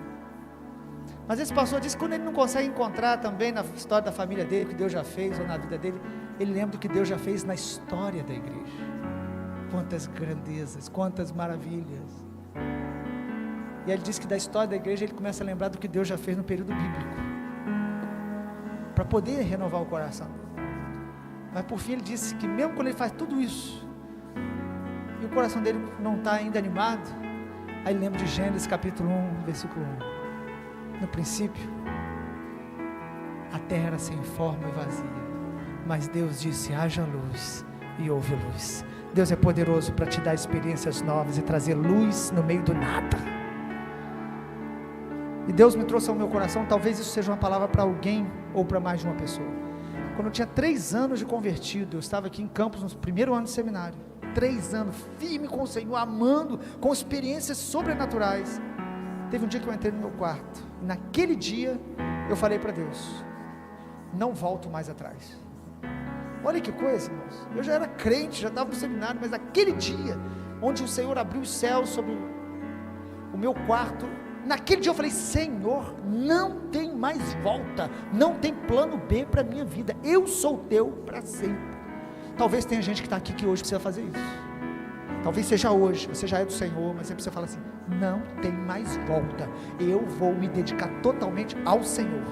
Mas esse pastor disse que quando ele não consegue encontrar também na história da família dele, o que Deus já fez, ou na vida dele, ele lembra do que Deus já fez na história da igreja. Quantas grandezas, quantas maravilhas. E ele diz que da história da igreja ele começa a lembrar do que Deus já fez no período bíblico, para poder renovar o coração dele. Mas por fim ele disse que mesmo quando ele faz tudo isso, e o coração dele não está ainda animado, aí lembra de Gênesis capítulo 1, versículo 1. No princípio, a terra era sem forma e vazia, mas Deus disse, haja luz, e houve luz. Deus é poderoso para te dar experiências novas e trazer luz no meio do nada. E Deus me trouxe ao meu coração, talvez isso seja uma palavra para alguém, ou para mais de uma pessoa. Quando eu tinha 3 anos de convertido, eu estava aqui em Campos, no primeiro ano de seminário, 3 anos, firme com o Senhor, amando, com experiências sobrenaturais. Teve um dia que eu entrei no meu quarto, e naquele dia, eu falei para Deus, não volto mais atrás. Olha que coisa, irmãos, eu já era crente, já estava no seminário, mas naquele dia, onde o Senhor abriu os céus sobre o meu quarto, naquele dia eu falei, Senhor, não tem mais volta, não tem plano B para a minha vida, eu sou teu para sempre. Talvez tenha gente que está aqui que hoje precisa fazer isso, talvez seja hoje, você já é do Senhor, mas você precisa falar assim, não tem mais volta, eu vou me dedicar totalmente ao Senhor,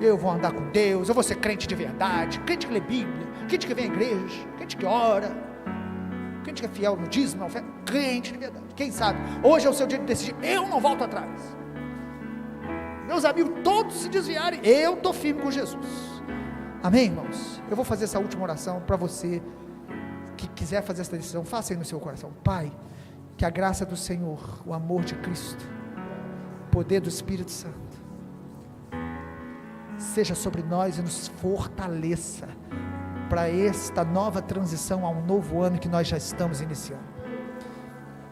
eu vou andar com Deus, eu vou ser crente de verdade, crente que lê Bíblia, crente que vem à igreja, crente que ora, crente que é fiel no dízimo, crente de verdade. Quem sabe, hoje é o seu dia de decidir, eu não volto atrás. Meus amigos todos se desviarem, eu estou firme com Jesus. Amém, irmãos? Eu vou fazer essa última oração para você que quiser fazer essa decisão, faça aí no seu coração. Pai, que a graça do Senhor, o amor de Cristo, o poder do Espírito Santo, seja sobre nós e nos fortaleça para esta nova transição a um novo ano que nós já estamos iniciando.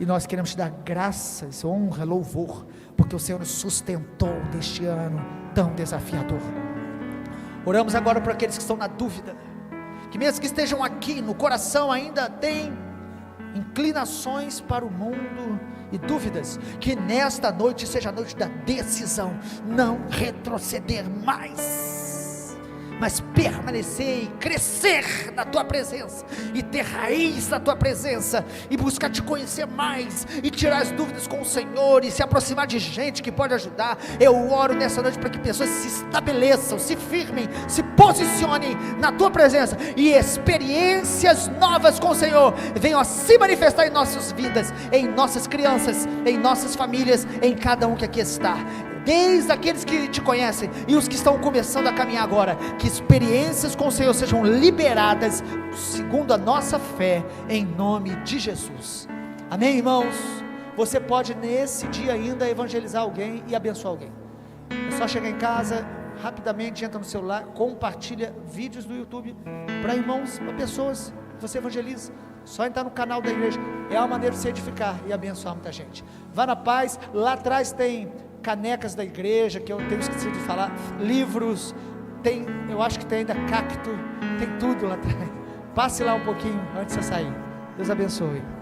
E nós queremos te dar graças, honra, louvor, porque o Senhor nos sustentou neste ano tão desafiador. Oramos agora por aqueles que estão na dúvida, que mesmo que estejam aqui, no coração ainda tem inclinações para o mundo e dúvidas, que nesta noite seja a noite da decisão, não retroceder mais, mas permanecer e crescer na tua presença, e ter raiz na tua presença, e buscar te conhecer mais, e tirar as dúvidas com o Senhor, e se aproximar de gente que pode ajudar. Eu oro nessa noite para que pessoas se estabeleçam, se firmem, se posicionem na tua presença, e experiências novas com o Senhor venham a se manifestar em nossas vidas, em nossas crianças, em nossas famílias, em cada um que aqui está, desde aqueles que te conhecem e os que estão começando a caminhar agora, que experiências com o Senhor sejam liberadas segundo a nossa fé, em nome de Jesus. Amém, irmãos? Você pode nesse dia ainda evangelizar alguém e abençoar alguém. É só chegar em casa, rapidamente entra no celular, compartilha vídeos do YouTube para irmãos, para pessoas, você evangeliza. Só entrar no canal da igreja. É uma maneira de se edificar e abençoar muita gente. Vá na paz. Lá atrás tem canecas da igreja, que eu tenho esquecido de falar. Livros. Tem, eu acho que tem ainda cacto. Tem tudo lá atrás. Passe lá um pouquinho antes de você sair. Deus abençoe.